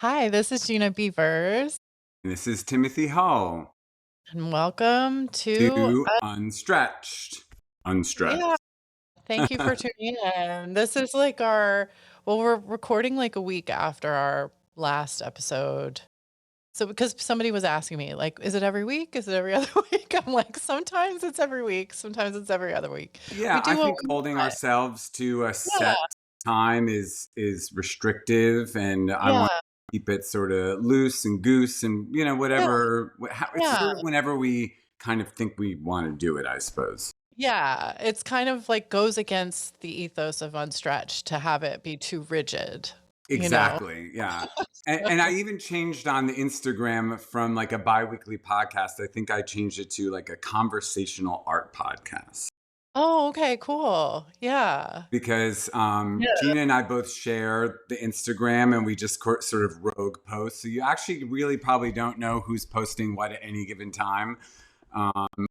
Hi, this is Gina Beavers, This is Timothy Hull and welcome to to Unstretched. yeah, Unstretched. thank you for tuning in. This is like we're recording like a week after our last episode. So because somebody was asking me, like, is it every week? Is it every other week? I'm like, sometimes it's every week, sometimes it's every other week. We Yeah, I do what think we holding want. ourselves to a set Yeah, time is restrictive, and I want yeah, to keep it sort of loose and goose, and yeah, whatever. It's yeah. sort of whenever we kind of think we want to do it, I suppose. Yeah, it's kind of like goes against the ethos of Unstretched to have it be too rigid, you know? Exactly. Yeah. And I even changed on the Instagram from like a biweekly podcast. I think I changed it to like a conversational art podcast. Oh, okay, cool. Yeah. Because Yeah. Gina and I both share the Instagram and we just sort of rogue post. So you actually really probably don't know who's posting what at any given time,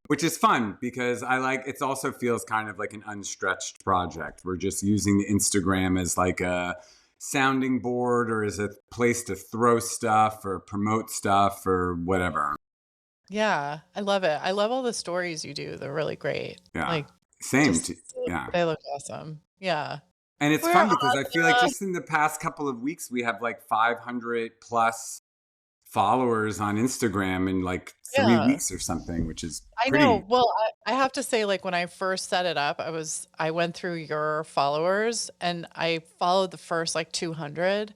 which is fun because I like it also feels kind of like an unstretched project. We're just using the Instagram as like a sounding board or as a place to throw stuff or promote stuff or whatever. Yeah, I love it. I love all the stories you do. They're really great. Yeah. Like, Same. just Yeah. they look awesome. Yeah. And it's We're fun because on I feel like just in the past couple of weeks, we have like 500 plus followers on Instagram in like three yeah. weeks or something, which is I know. pretty. Well, I have to say, like, when I first set it up, I went through your followers and I followed the first like 200.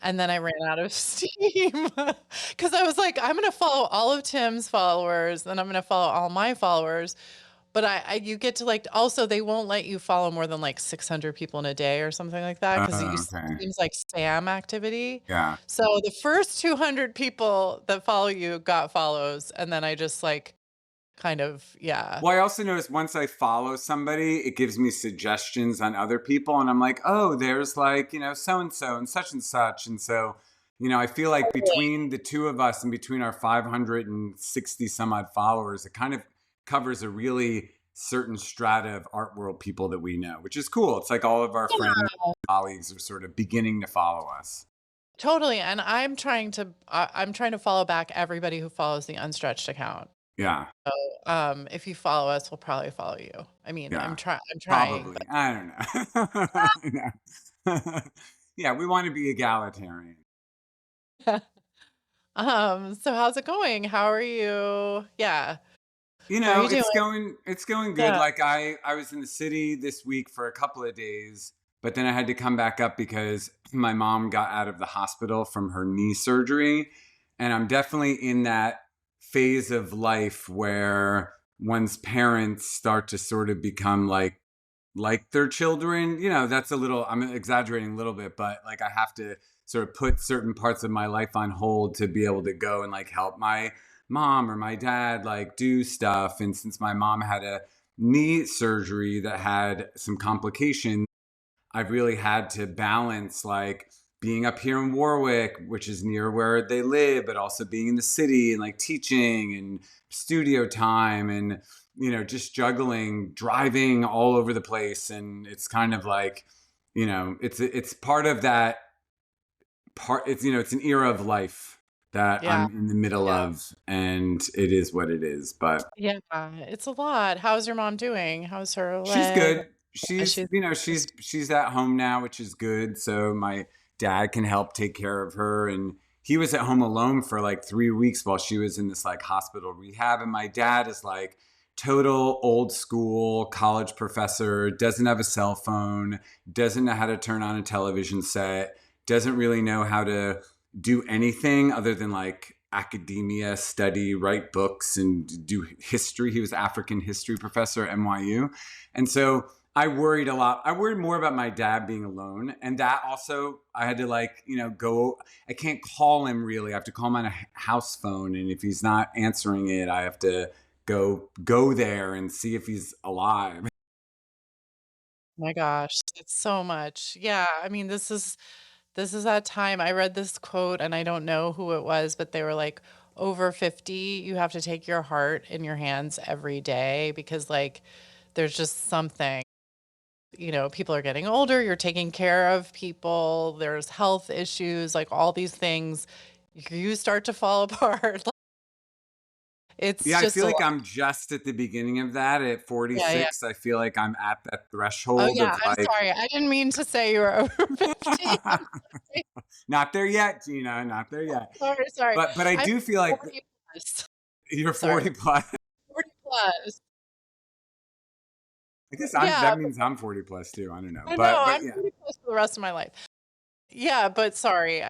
And then I ran out of steam because I was like, I'm going to follow all of Tim's followers, then I'm going to follow all my followers. But you get to like, also, they won't let you follow more than like 600 people in a day or something like that because it Okay. seems like spam activity. Yeah. So the first 200 people that follow you got follows. And then I just like kind of, yeah. Well, I also noticed once I follow somebody, it gives me suggestions on other people. And I'm like, oh, there's like, so and so and such and such. And so, I feel like between the two of us and between our 560 some odd followers, it kind of covers a really certain strata of art world people that we know, which is cool. It's like all of our friends, colleagues are sort of beginning to follow us. Totally, and I'm trying to follow back everybody who follows the Unstretched account. Yeah. So, if you follow us, we'll probably follow you. I mean, Yeah. I'm trying, Probably. I don't know. I know. Yeah, we want to be egalitarian. but so how's it going? How are you? Yeah. How are you doing? It's going good. Yeah. Like I was in the city this week for a couple of days, but then I had to come back up because my mom got out of the hospital from her knee surgery, and I'm definitely in that phase of life where one's parents start to sort of become like their children. That's a little, I'm exaggerating a little bit, but like I have to sort of put certain parts of my life on hold to be able to go and like help my mom or my dad like do stuff. And since my mom had a knee surgery that had some complications, I've really had to balance like being up here in Warwick, which is near where they live, but also being in the city and like teaching and studio time and just juggling, driving all over the place. And it's kind of like, it's part of that part. It's an era of life that Yeah. I'm in the middle Yeah. of, and it is what it is. But Yeah. It's a lot. How's your mom doing? How's her she's leg? good. She's, She's she's at home now, which is good. So my dad can help take care of her. And he was at home alone for like 3 weeks while she was in this like hospital rehab. And my dad is like total old school college professor, doesn't have a cell phone, doesn't know how to turn on a television set, doesn't really know how to do anything other than like academia, study, write books, and do history. He was African history professor at NYU. And so I worried a lot. I worried more about my dad being alone. And that also, I had to like, go, I can't call him really. I have to call him on a house phone. And if he's not answering it, I have to go there and see if he's alive. my gosh, it's so much. Yeah. I mean, this is that time. I read this quote and I don't know who it was, but they were like, over 50, you have to take your heart in your hands every day because like there's just something. people are getting older, you're taking care of people, there's health issues, like all these things, you start to fall apart. It's Yeah, I just feel a like lot. I'm just at the beginning of that at Yeah, yeah. 46. I feel like I'm at that Oh, threshold yeah, of I'm like sorry. I didn't mean to say you were over 50. I'm sorry. not there yet, Gina, not there yet. Sorry, sorry. But I I'm do feel like 40 plus. you're Sorry, 40 plus. 40 plus. I guess Yeah, that means I'm 40 plus too. I don't know. I know, But I'm yeah. 40 plus for the rest of my life. Yeah, but sorry.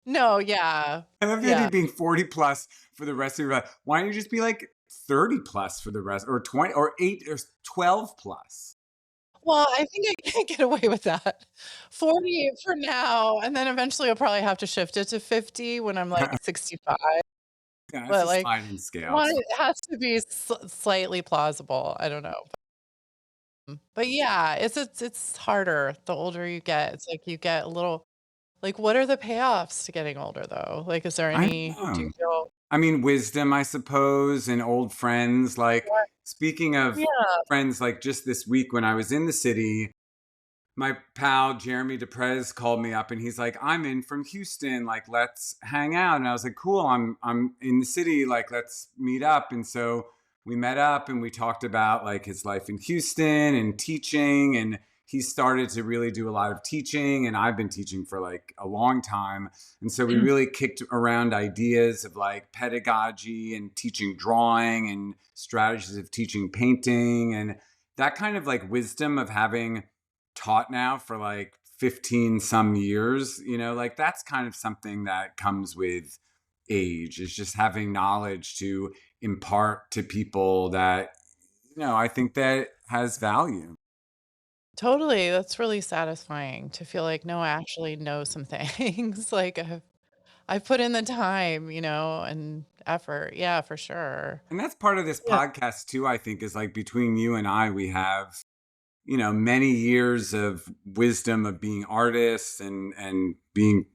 No, yeah. I love the idea Yeah. of being 40 plus for the rest of your life. Why don't you just be like 30 plus for the rest, or 20 or 8 or 12 plus? Well, I think I can't get away with that. 40 for now, and then eventually I'll probably have to shift it to 50 when I'm, like, 65, Yeah, it's but, a like, sliding scale. one It's fine. it has to be slightly plausible, I don't know. But yeah, it's harder the older you get. It's like you get a little like, what are the payoffs to getting older, though? Like, is there I don't any do you know. feel I mean, wisdom, I suppose, and old friends. Like, what speaking of Yeah, friends, like just this week when I was in the city, my pal Jeremy DePrez called me up and he's like, I'm in from Houston, like let's hang out. And I was like, cool, I'm in the city, like let's meet up. And so we met up and we talked about like his life in Houston and teaching, and he started to really do a lot of teaching, and I've been teaching for like a long time. And so we really kicked around ideas of like pedagogy and teaching drawing and strategies of teaching painting, and that kind of like wisdom of having taught now for like 15 some years, like that's kind of something that comes with age, is just having knowledge to impart to people that, I think that has value. totally, that's really satisfying to feel like, "No, I actually know some things." Like, I've put in the time, and effort. Yeah, for sure. And that's part of this Yeah. podcast too, I think, is like between you and I, we have, many years of wisdom of being artists and being,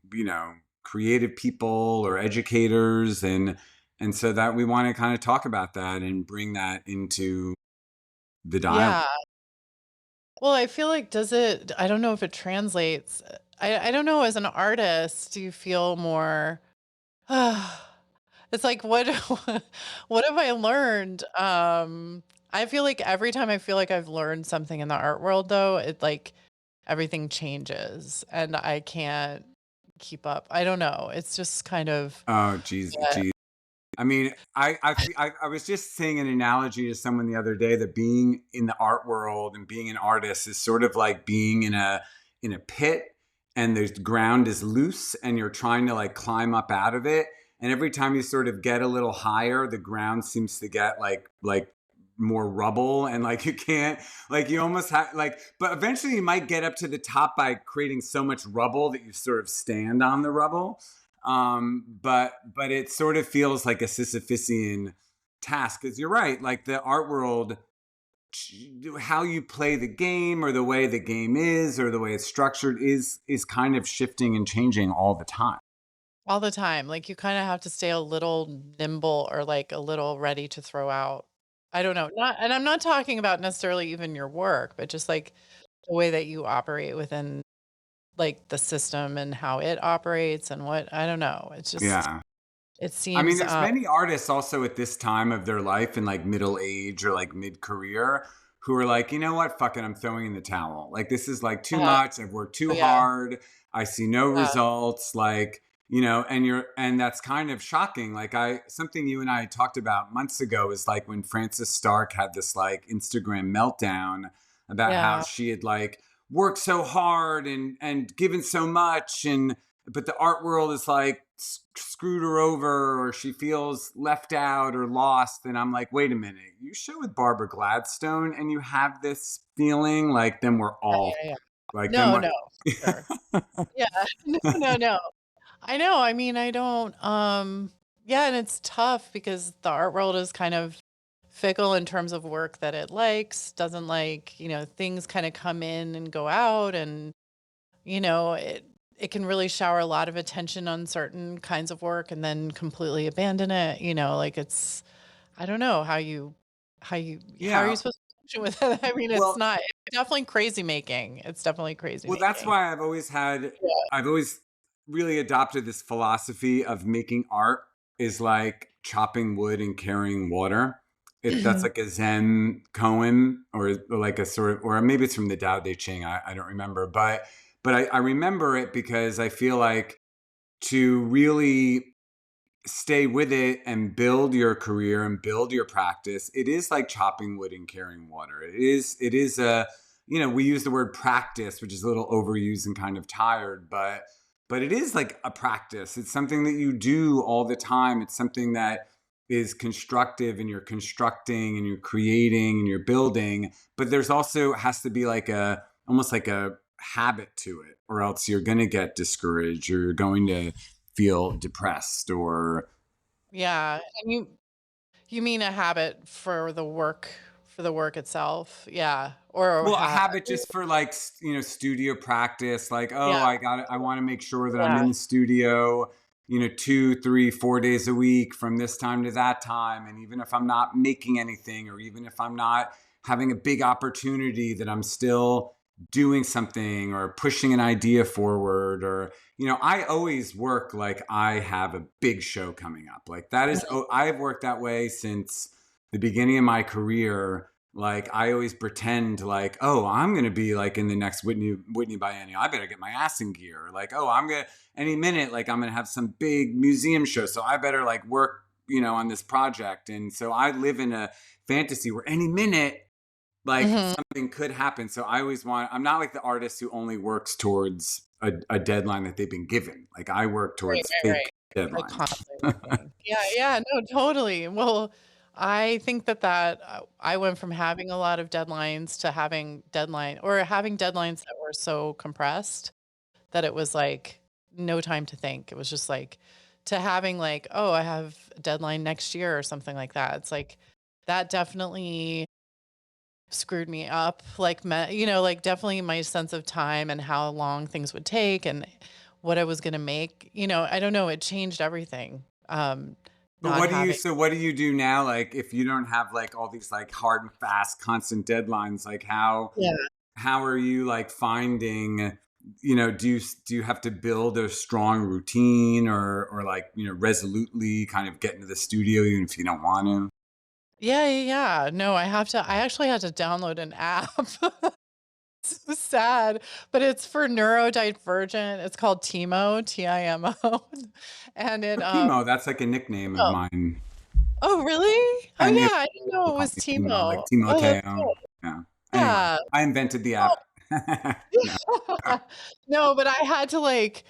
creative people or educators, and so that we want to kind of talk about that and bring that into the dialogue. Yeah. Well, I feel like does it I don't know if it translates. I don't know, as an artist, do you feel more it's like, what what have I learned? I feel like every time I feel like I've learned something in the art world, though, everything changes and I can't keep up. I don't know. It's just kind of Oh, geez, yeah. geez. I mean, I was just saying an analogy to someone the other day that being in the art world and being an artist is sort of like being in a pit, and the ground is loose and you're trying to like climb up out of it. And every time you sort of get a little higher, the ground seems to get like more rubble, and like you can't, like you almost have like, but eventually you might get up to the top by creating so much rubble that you sort of stand on the rubble. But it sort of feels like a Sisyphusian task, because you're right, like the art world, how you play the game or the way the game is or the way it's structured is kind of shifting and changing all the time. All the time. Like, you kinda have to stay a little nimble or, like, a little ready to throw out. I don't know. Not and I'm not talking about necessarily even your work, but just, like, the way that you operate within, like, the system and how it operates and what I don't know. It's just Yeah. it I mean, seems, there's many artists also at this time of their life in like middle age or like mid career who are like, you know what, fuck it, I'm throwing in the towel. Like, this is like too uh much. I've worked oh, too yeah, hard. I see no yeah, results. Like, and that's kind of shocking. Like, something you and I talked about months ago is like when Frances Stark had this like Instagram meltdown about how yeah. she had like worked so hard and given so much, and but the art world is like screwed her over, or she feels left out or lost. And I'm like, wait a minute, you show with Barbara Gladstone and you have this feeling, like then we're Yeah, all yeah, yeah. like then No, what. no, for sure. Yeah. No, no, no. I know, I mean, I don't, yeah, and it's tough because the art world is kind of fickle in terms of work that it likes, doesn't like, things kinda come in and go out and, it can really shower a lot of attention on certain kinds of work and then completely abandon it, like it's I don't know how are you Yeah. supposed to function with it? I mean, it's Well, not. definitely crazy making. It's definitely crazy Well, that's making. why I've always really adopted this philosophy of making art is like chopping wood and carrying water. That's Yeah. like a Zen koan or like a sort of, or maybe it's from the Tao Te Ching. I don't remember, but I remember it because I feel like to really stay with it and build your career and build your practice, it is like chopping wood and carrying water. It is a, we use the word practice, which is a little overused and kind of tired, but it is like a practice. It's something that you do all the time. It's something that is constructive, and you're constructing and you're creating and you're building, but there's also has to be like a almost like a habit to it, or else you're going to get discouraged, or you're going to feel depressed or Yeah, and you mean a habit for the work itself? Yeah, or well, a ha habit just for like studio practice, like, oh, yeah, I want to make sure that I'm yeah. in the studio 2 3 4 days a week from this time to that time, and even if I'm not making anything, or even if I'm not having a big opportunity, that I'm still doing something or pushing an idea forward, or I always work like I have a big show coming up. Like that is, Mhm. oh, I've worked that way since the beginning of my career. Like I always pretend like, oh, I'm gonna be like in the next Whitney biennial. I better get my ass in gear. Like, oh, I'm gonna any minute, like I'm gonna have some big museum show, so I better like work, on this project. And so I live in a fantasy where any minute, like Mhm. something could happen. So I always I'm not like the artist who only works towards a deadline that they've been given. Like I work Right, towards right, fake right. Like, deadlines. constantly working. Yeah, yeah, no, totally. Well, I think I went from having a lot of deadlines to having deadlines that were so compressed that it was, like, no time to think. It was just, like to having, like, "Oh, I have a deadline next year," or something like that. It's like, that definitely screwed me up, like, like, definitely my sense of time and how long things would take and what I was gonna make, I don't know, it changed everything, But not having what do you do now? Like if you don't have like all these like hard and fast constant deadlines, like Yeah. how are you like finding, do you have to build a strong routine, or like, resolutely kind of get into the studio even if you don't want to? Yeah, yeah, yeah. No, I actually had to download an app. So sad, but it's for neurodivergent. It's called Timo, Timo, and Oh, Timo, that's like a nickname of Oh, mine. oh, really? Oh, And yeah, I didn't know people it call was me Timo, like Timo. Oh, that's Timoteo. cool. Yeah. Anyway, Yeah. I invented the Oh, app. No. no, but I had to, like,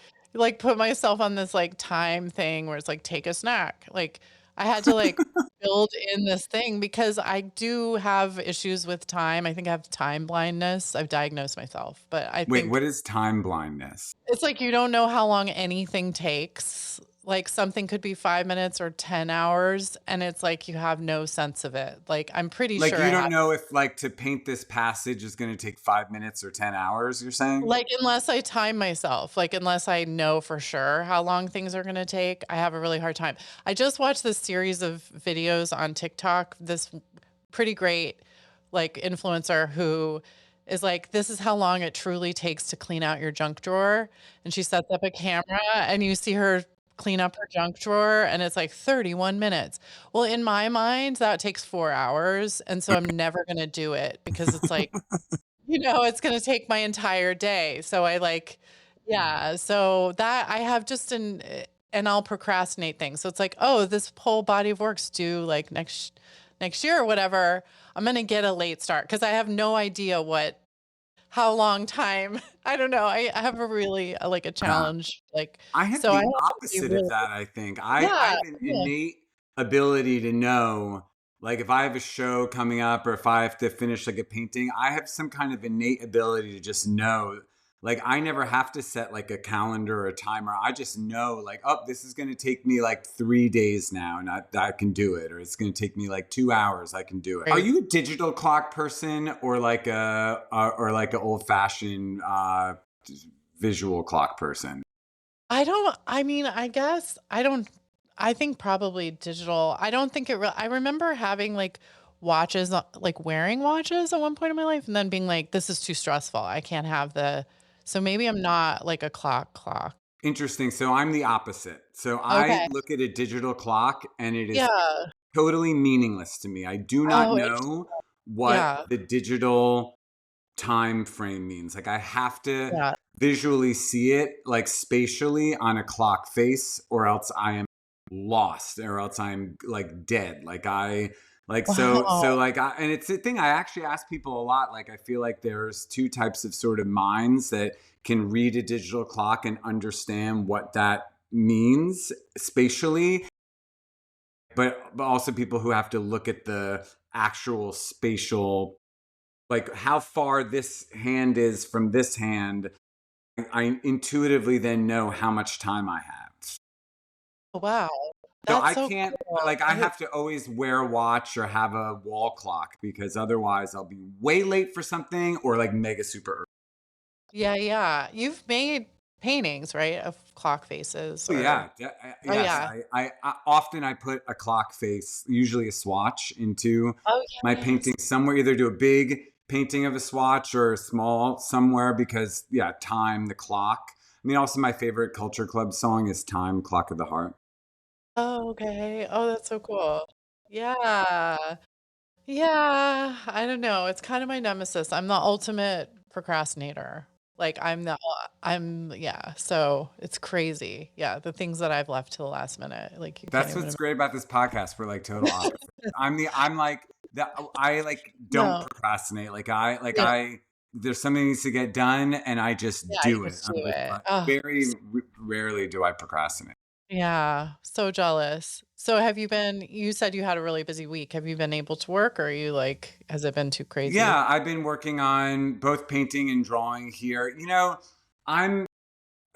put myself on this, like, time thing where it's like, "Take a snack." Like, I had to, like, build in this thing because I do have issues with time. I think I have time blindness. I've diagnosed myself, but I Wait, think what is time blindness? it's like you don't know how long anything takes. Like, something could be 5 minutes or 10 hours, and it's like you have no sense of it. Like, I'm pretty Like sure you I don't have. know if like to paint this passage is going to take 5 minutes or 10 hours. You're saying? Like, unless I time myself, like, unless I know for sure how long things are gonna take, I have a really hard time. I just watched this series of videos on TikTok, this pretty great, like, influencer who is like, "This is how long it truly takes to clean out your junk drawer," and she sets up a camera, and you see her clean up her junk drawer, and it's like 31 minutes. Well, in my mind, that takes 4 hours, and so I'm never gonna do it because it's like it's gonna take my entire day, so yeah, so that I have just and I'll procrastinate things, so it's like, "Oh, this whole body of work's due, like, next year or whatever, I'm gonna get a late start because I have no idea how long time I don't know, I have a really, like, a Yeah. challenge, like, I have so I the have to be opposite of really. that, I think. I Yeah, have an yeah. innate ability to know, like, if I have a show coming up or if I have to finish like a painting, I have some kind of innate ability to just know. Like, I never have to set like a calendar or a timer. I just know, like, oh, this is going to take me like 3 days now, and I can do it. Or it's going to take me like 2 hours. I can do it. Are Right. you a digital clock person, or like or like an old fashioned visual clock person? I mean, I guess I don't I think probably digital. I don't think I remember having, like, watches, like wearing watches at one point in my life and then being like, "This is too stressful. I can't have the." So maybe I'm not like a clock. Interesting. So I'm the opposite. So I Okay. look at a digital clock and it is Yeah. totally meaningless to me. I do not Oh, interesting. know what Yeah. the digital time frame means. Like I have to Yeah. visually see it like spatially on a clock face or else I am lost or else I'm like dead. Like I like so Wow. like I and it's a thing I actually ask people a lot. Like I feel like there's two types of sort of minds that can read a digital clock and understand what that means spatially, but also people who have to look at the actual spatial, like how far this hand is from this hand. I intuitively then know how much time I have. Wow. So That's I so can't, cool. like, I have to always wear a watch or have a wall clock because otherwise I'll be way late for something or like mega super early. Yeah, yeah. You've made paintings, right, of clock faces Oh, or yeah. oh, Yes. yeah. I often I put a clock face, usually a swatch, into Oh, my yes. painting somewhere, either do a big painting of a swatch or a small somewhere because, yeah, time, the clock. I mean, also my favorite Culture Club song is Time, Clock of the Heart. Oh, okay. Oh, that's so cool. Yeah. Yeah, I don't know, it's kind of my nemesis. I'm the ultimate procrastinator. Like, I'm yeah, so it's crazy. Yeah, the things that I've left to the last minute, like, you can't That's even what's great about this podcast. We're like total opposites. I'm like that. I like don't No. procrastinate. Yeah, There's something that needs to get done and I just yeah, you do it. just do it. Oh, Very rarely do I procrastinate. yeah, so jealous. So you said you had a really busy week. Have you been able to work or are you like, has it been too crazy? Yeah, I've been working on both painting and drawing here. I'm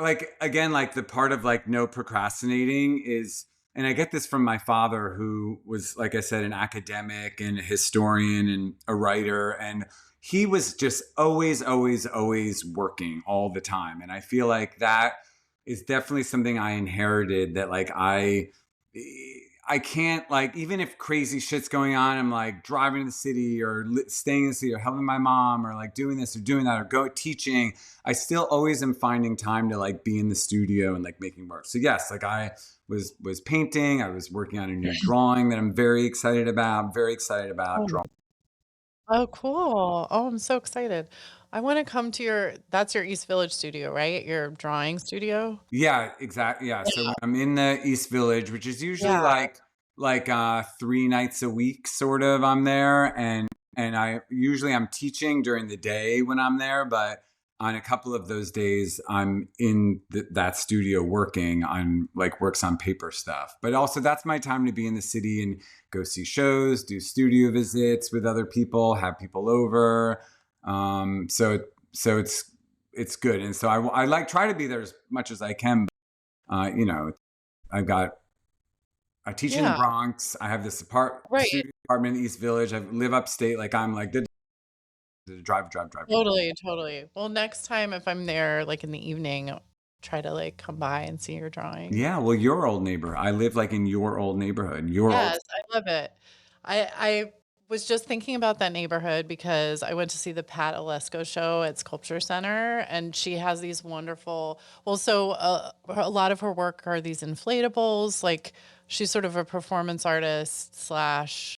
like, again, like the part of like no procrastinating is, and I get this from my father, who was, like I said, an academic and a historian and a writer. And he was just always working all the time. And I feel like that is definitely something I inherited, that like I can't, like, even if crazy shit's going on, I'm like driving to the city or staying in the city or helping my mom or like doing this or doing that or go teaching. I still always am finding time to like be in the studio and like making work. So yes, like I was painting, I was working on a new drawing that I'm very excited about. I'm very excited about Oh. drawing. Oh, cool. Oh, I'm so excited. I wanna come to that's your East Village studio, right? Your drawing studio? Yeah, exactly. Yeah. So Yeah. when I'm in the East Village, which is usually Yeah. like 3 nights a week, sort of, I'm there, and I'm teaching during the day when I'm there, but on a couple of those days I'm in that studio working on like works on paper stuff. But also that's my time to be in the city and go see shows, do studio visits with other people, have people over. So it's good, and so I like try to be there as much as I can. But, I've got I teach in the Yeah, Bronx. I have this right. studio apartment in East Village. I live upstate. Like I'm like the drive. Totally, totally. Well, next time if I'm there, like, in the evening, I'll try to, like, come by and see your drawing. Yeah, well, your old neighbor. I live like in your old neighborhood. Your old. Yes, I love it. I was just thinking about that neighborhood because I went to see the Pat Oleszko show at Sculpture Center, and she has these wonderful a lot of her work are these inflatables, like, she's sort of a performance artist slash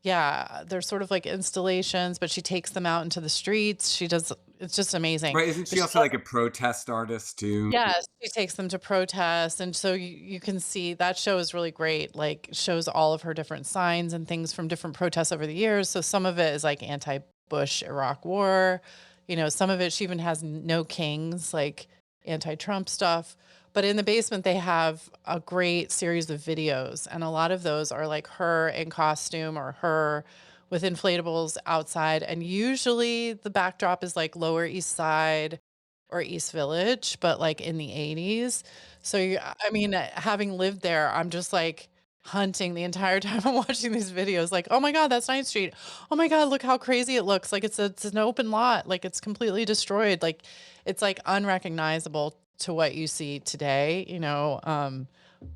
yeah, they're sort of like installations, but she takes them out into the streets. She does it's just amazing. Right? Isn't But she she also like a protest artist too? yes, she takes them to protest, and so you can see that show is really great, like, shows all of her different signs and things from different protests over the years, so some of it is, like, anti-Bush Iraq War, some of it she even has No Kings, like, anti-Trump stuff, but in the basement, they have a great series of videos, and a lot of those are, like, her in costume or her with inflatables outside, and usually the backdrop is, like, Lower East Side or East Village, but, like, in the '80s. So, I mean, having lived there, I'm just, like, hunting the entire time I'm watching these videos, like, "Oh my god, that's Ninth Street. Oh my god, look how crazy it looks, like, it's an open lot, like, it's completely destroyed." Like, it's, like, unrecognizable to what you see today,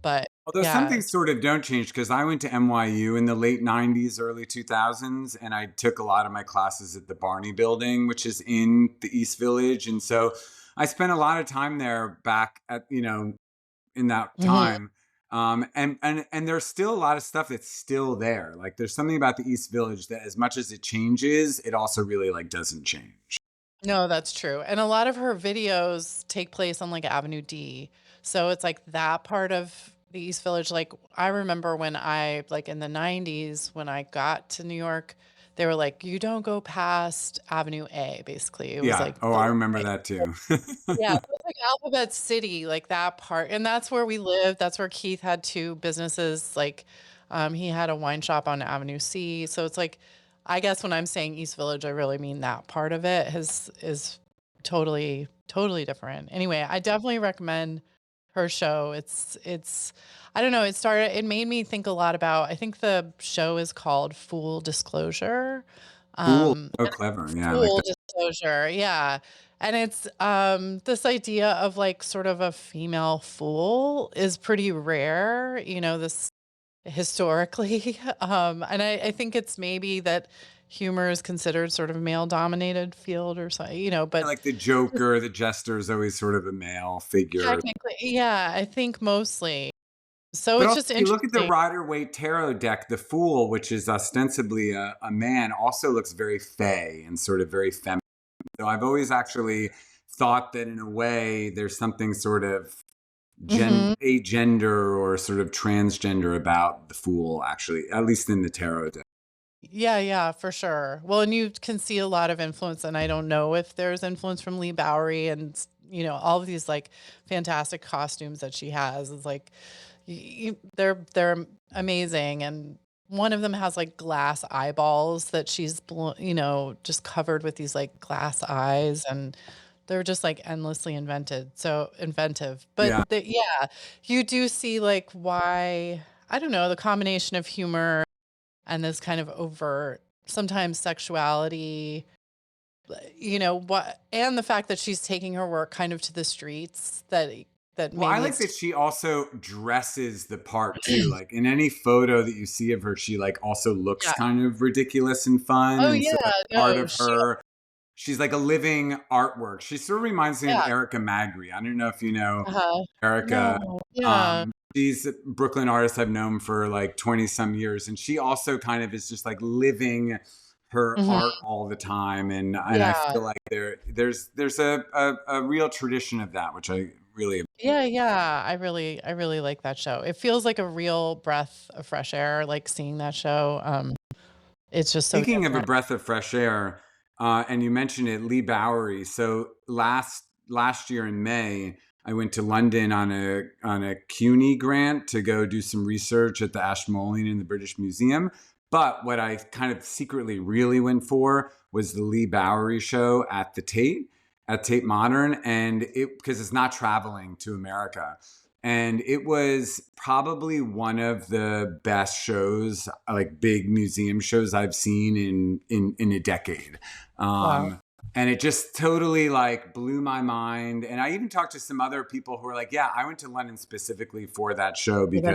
but Although some Yeah, things sort of don't change because I went to NYU in the late 90s, early 2000s, and I took a lot of my classes at the Barney building, which is in the East Village. And so I spent a lot of time there back at, in that mhm. time. And there's still a lot of stuff that's still there. Like there's something about the East Village that as much as it changes, it also really like doesn't change. No, that's true, and a lot of her videos take place on, like, Avenue D, so it's, like, that part of the East Village, like, I remember when I like, in the '90s, when I got to New York, they were like, "You don't go past Avenue A," basically, it was, Yeah. like, Oh, the I remember line. that too. Yeah, so it's like Alphabet City, like that part, and that's where we lived, that's where Keith had 2 businesses, like, he had a wine shop on Avenue C, so it's like, I guess when I'm saying East Village, I really mean that part of it is totally, totally different. Anyway, I definitely recommend her show. It's I don't know, it made me think a lot about I think the show is called Full Disclosure. Cool. Um So clever. Yeah, I like Full that. disclosure, yeah, and it's, this idea of, like, sort of a female fool is pretty rare, this historically, and I think it's maybe that humor is considered sort of male-dominated field or so but Like the Joker, the jester is always sort of a male figure. technically yeah, I think mostly. So But it's also, just if you look at the interesting. Rider Waite tarot deck, the Fool, which is ostensibly a man, also looks very fey and sort of very feminine. So I've always actually thought that in a way there's something sort of Mhm. agender or sort of transgender about the Fool, actually, at least in the tarot deck. Yeah, yeah, for sure. Well, and you can see a lot of influence, and I don't know if there's influence from Leigh Bowery and all of these like fantastic costumes that she has. It's like they're amazing, and one of them has like glass eyeballs that just covered with these like glass eyes, and they're just like endlessly inventive. But Yeah. yeah, you do see like why I don't know the combination of humor and this kind of overt, sometimes sexuality, what and the fact that she's taking her work kind of to the streets that Well, I maybe like it's that she also dresses the part too. Like in any photo that you see of her, she like also looks yeah. kind of ridiculous and fun. Oh, And so yeah, that's part no, of her. She's like a living artwork. She sort of reminds me of yeah, Erica Magri. I don't know if you know uh-huh. Erica. No, yeah, She's a Brooklyn artist I've known for like 20 some years. And she also kind of is just like living her mhm, art all the time. And I yeah, feel like there's a real tradition of that, which I really. yeah, yeah, I really like that show. It feels like a real breath of fresh air, like, seeing that show, it's just so Speaking of a different. breath of fresh air, and you mentioned it, Leigh Bowery. So last year in May, I went to London on a CUNY grant to go do some research at the Ashmolean in the British Museum. But what I kind of secretly really went for was the Leigh Bowery show at Tate Modern, and it because it's not traveling to America. And it was probably one of the best shows, like big museum shows I've seen in a decade. Wow, And it just totally like blew my mind. And I even talked to some other people who were like, "Yeah, I went to London specifically for that show for that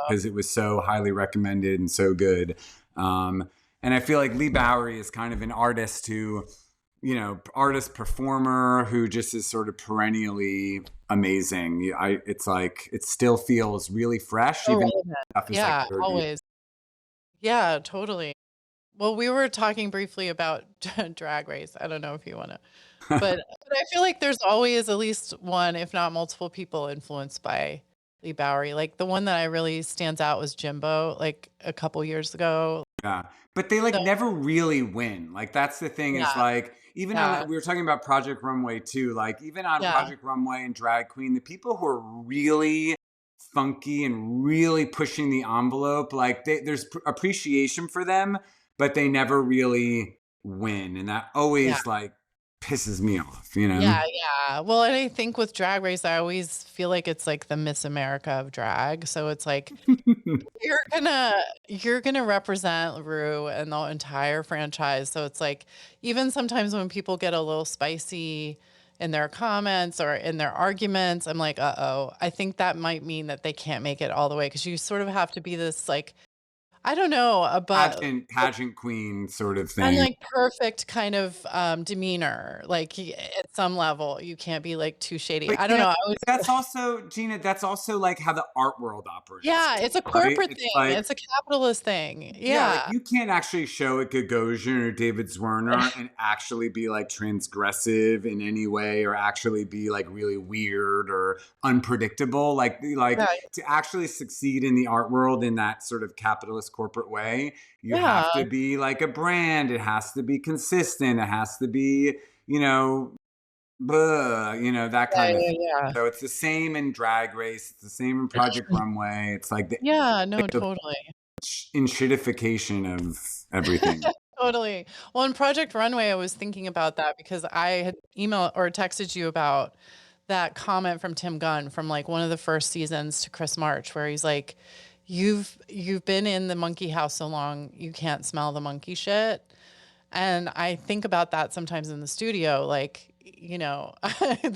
because show. it was so highly recommended and so good." Um, and I feel like Leigh Bowery is kind of an artist who artist performer who just is sort of perennially amazing. It's like it still feels really fresh, So even relevant. stuff is like Yeah, 30. always. Yeah, totally. Well, we were talking briefly about Drag Race. I don't know if you wanna but I feel like there's always at least one, if not multiple people influenced by Leigh Bowery. Like, the one that I really stands out was Jimbo, like, a couple years ago. Yeah. But they like So never really win. Like that's the thing is yeah, like even yeah, on we were talking about Project Runway too. Like even on yeah, Project Runway and Drag Queen, the people who are really funky and really pushing the envelope, like there's appreciation for them, but they never really win, and that yeah. always like pisses me off. Yeah, yeah. Well, and I think with Drag Race, I always feel like it's like the Miss America of drag. So it's like you're gonna you're gonna represent Rue and the entire franchise. So it's like even sometimes when people get a little spicy in their comments or in their arguments. I'm like, uh-oh, I think that might mean that they can't make it all the way because you sort of have to be this like, I don't know, but Pageant queen sort of and, thing. like, perfect kind of, demeanor, like, y at some level, you can't be, like, too shady. But, I don't know, I was that's also, Gina, that's also like how the art world operates, yeah, it's a right? corporate It's thing, like, it's a capitalist thing. yeah, like Yeah. you can't actually show a Gagosian or David Zwirner and actually be like transgressive in any way or actually be like really weird or unpredictable. Like Yeah, to actually succeed in the art world in that sort of capitalist corporate way, you have yeah, to be like a brand. It has to be consistent. It has to be, you know, that yeah, kind of yeah, thing. yeah. So it's the same in Drag Race. It's the same in Project Runway. It's like Yeah, no, the totally. enshittification of everything. Totally. Well, in Project Runway, I was thinking about that because I had emailed or texted you about that comment from Tim Gunn from like one of the first seasons to Chris March, where he's like, you've been in the monkey house so long, you can't smell the monkey shit. And I think about that sometimes in the studio, like,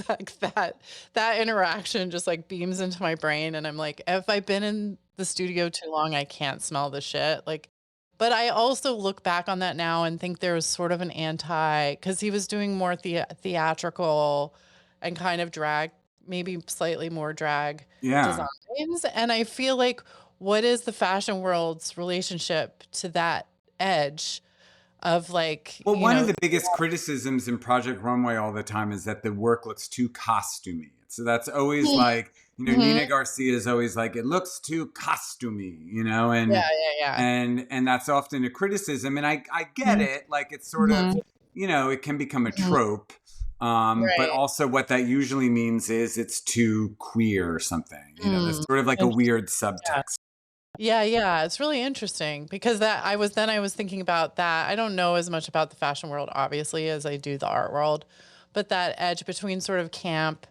like that interaction just like beams into my brain and I'm like, if I've been in the studio too long, I can't smell the shit. Like, but I also look back on that now and think there was sort of an because he was doing more theatrical and kind of drag, maybe slightly more drag Yeah. designs. And I feel like what is the fashion world's relationship to that edge of like, Well, one of the biggest criticisms in Project Runway all the time is that the work looks too costumey. So that's always like, Mhm. Nina Garcia is always like, it looks too costumey, Yeah, and yeah, yeah. that's often a criticism. And I get Mhm, it. Like it's sort of, mhm, it can become a mhm. trope. But Right. also what that usually means is it's too queer or something. That's Mm. sort of like a Interesting. weird Yeah. subtext. Yeah, yeah, it's really interesting because I was thinking about that. I don't know as much about the fashion world, obviously, as I do the art world, but that edge between sort of camp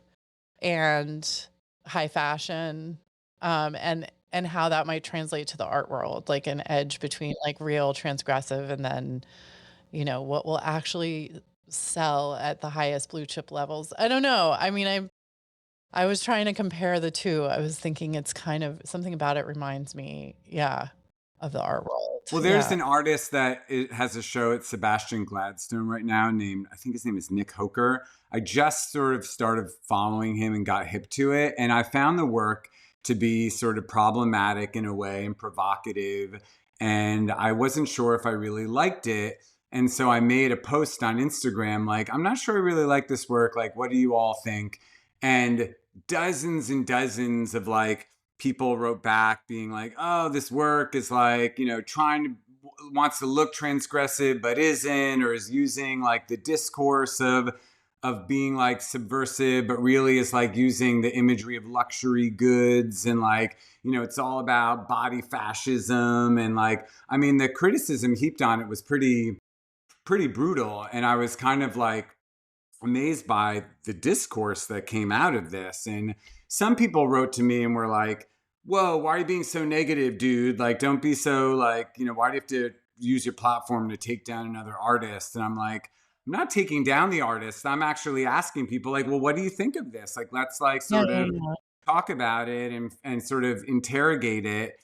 and high fashion, and how that might translate to the art world, like an edge between like real transgressive and then, what will actually sell at the highest blue chip levels. I don't know. I mean, I was trying to compare the 2. I was thinking it's kind of something about it reminds me, yeah, of the art world. Well, there's Yeah. an artist that has a show at Sebastian Gladstone right now named, I think his name is Nick Hoker. I just sort of started following him and got hip to it. And I found the work to be sort of problematic in a way and provocative. And I wasn't sure if I really liked it. And so I made a post on Instagram like, I'm not sure I really like this work. Like, what do you all think? And dozens and dozens of like people wrote back being like, oh, this work is like, trying to wants to look transgressive but isn't, or is using like the discourse of being like subversive, but really is like using the imagery of luxury goods and like, it's all about body fascism. And like, I mean, the criticism heaped on it was pretty brutal. And I was kind of like amazed by the discourse that came out of this. And some people wrote to me and were like, whoa, why are you being so negative, dude? Like, don't be so like, why do you have to use your platform to take down another artist? And I'm like, I'm not taking down the artist. I'm actually asking people like, well, what do you think of this? Like, let's like Yeah, sort yeah, of yeah. talk about it and sort of interrogate it.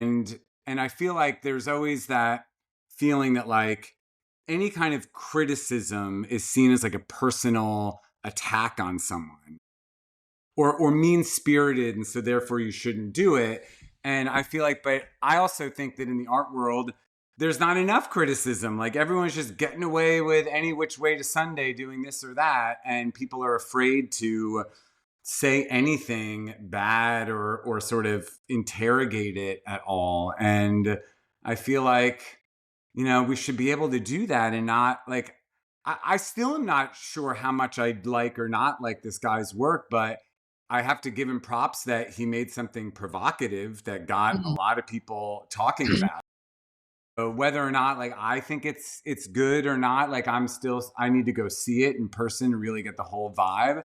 And I feel like there's always that feeling that like any kind of criticism is seen as like a personal attack on someone or mean spirited, and so therefore you shouldn't do it. And I feel like, but I also think that in the art world there's not enough criticism. Like everyone's just getting away with any which way to Sunday doing this or that, and people are afraid to say anything bad or sort of interrogate it at all. And I feel like, we should be able to do that and not like, I still am not sure how much I like or not like this guy's work, but I have to give him props that he made something provocative that got a Mhm. lot of people talking about it. So whether or not like I think it's good or not, like I need to go see it in person to really get the whole vibe.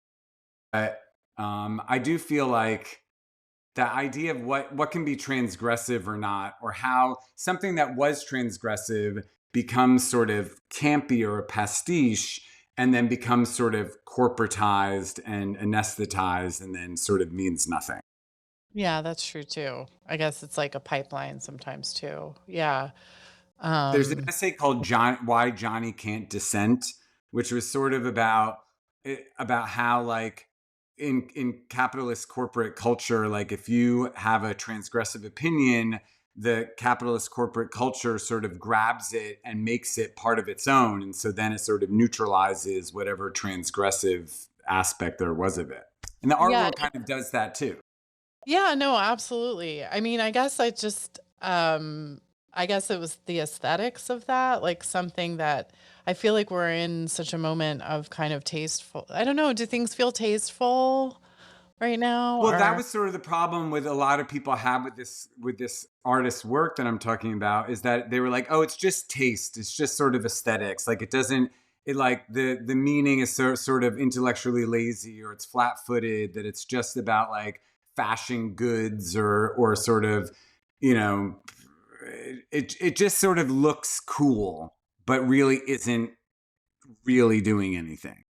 But I do feel like the idea of what can be transgressive or not, or how something that was transgressive becomes sort of campy or a pastiche. and then becomes sort of corporatized and anesthetized and then sort of means nothing. Yeah, that's true too. I guess it's like a pipeline sometimes too. Yeah. There's an Um, essay called Why Johnny Can't Dissent, which was sort of about how like in capitalist corporate culture, like if you have a transgressive opinion, the capitalist corporate culture sort of grabs it and makes it part of its own. And so then it sort of neutralizes whatever transgressive aspect there was of it. And the art yeah. world kind of does that too. Yeah, no, absolutely. I mean, I guess it was the aesthetics of that, like something that I feel like we're in such a moment of kind of tasteful. I don't know, do things feel tasteful right now Well, that or was sort of the problem with a lot of people have with this artist's work that I'm talking about is that they were like, "Oh, it's just taste. It's just sort of aesthetics. Like it doesn't it like the meaning is sort of intellectually lazy or it's flat-footed that it's just about like fashion goods or sort of, you know, it just sort of looks cool, but really isn't really doing anything."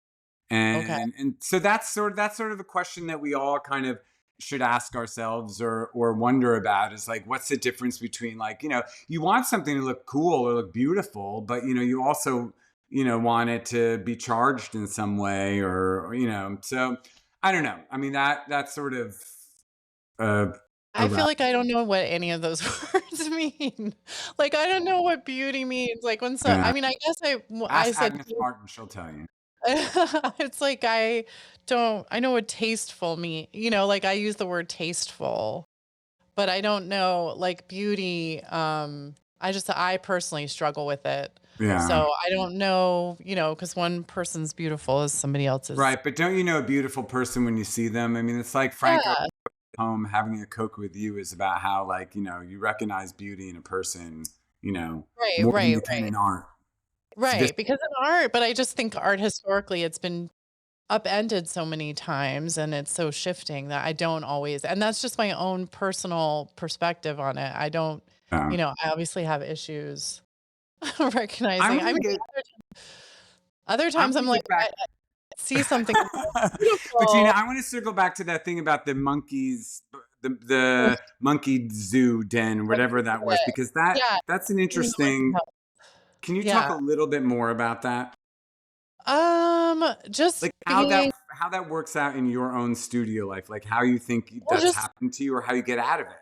okay. And so that's sort of the question that we all kind of should ask ourselves or wonder about is like what's the difference between like you want something to look cool or look beautiful, but you also want it to be charged in some way or so I don't know. I mean that's sort of uh I feel around. like I don't know what any of those words mean. Like I don't know what beauty means. Like when so Yeah. I mean, I guess I Ask said Agnes Martin, she'll tell you. it's like I know what tasteful mean, like I use the word tasteful, but I don't know like beauty. I personally struggle with it. Yeah. So I don't know, because one person's beautiful as somebody else's. Right, but don't you know a beautiful person when you see them? I mean, it's like Franco Yeah. home having a Coke with you is about how like you recognize beauty in a person you know Right, more than right, you can right. in art. It's just Right. Because in art, but I just think art historically it's been upended so many times and it's so shifting that I don't always, and that's just my own personal perspective on it. I don't, I obviously have issues I recognizing. want I to mean, get other I times want I'm to like, get back. I see something But beautiful. I want to circle back to that thing about the monkeys, the monkey zoo den, whatever that was, because Yeah. that's an You know, like, interesting. Can you talk yeah. a little bit more about that? Just Like being, how that works out in your own studio life, like how you think well, that's just happened to you or how you get out of it.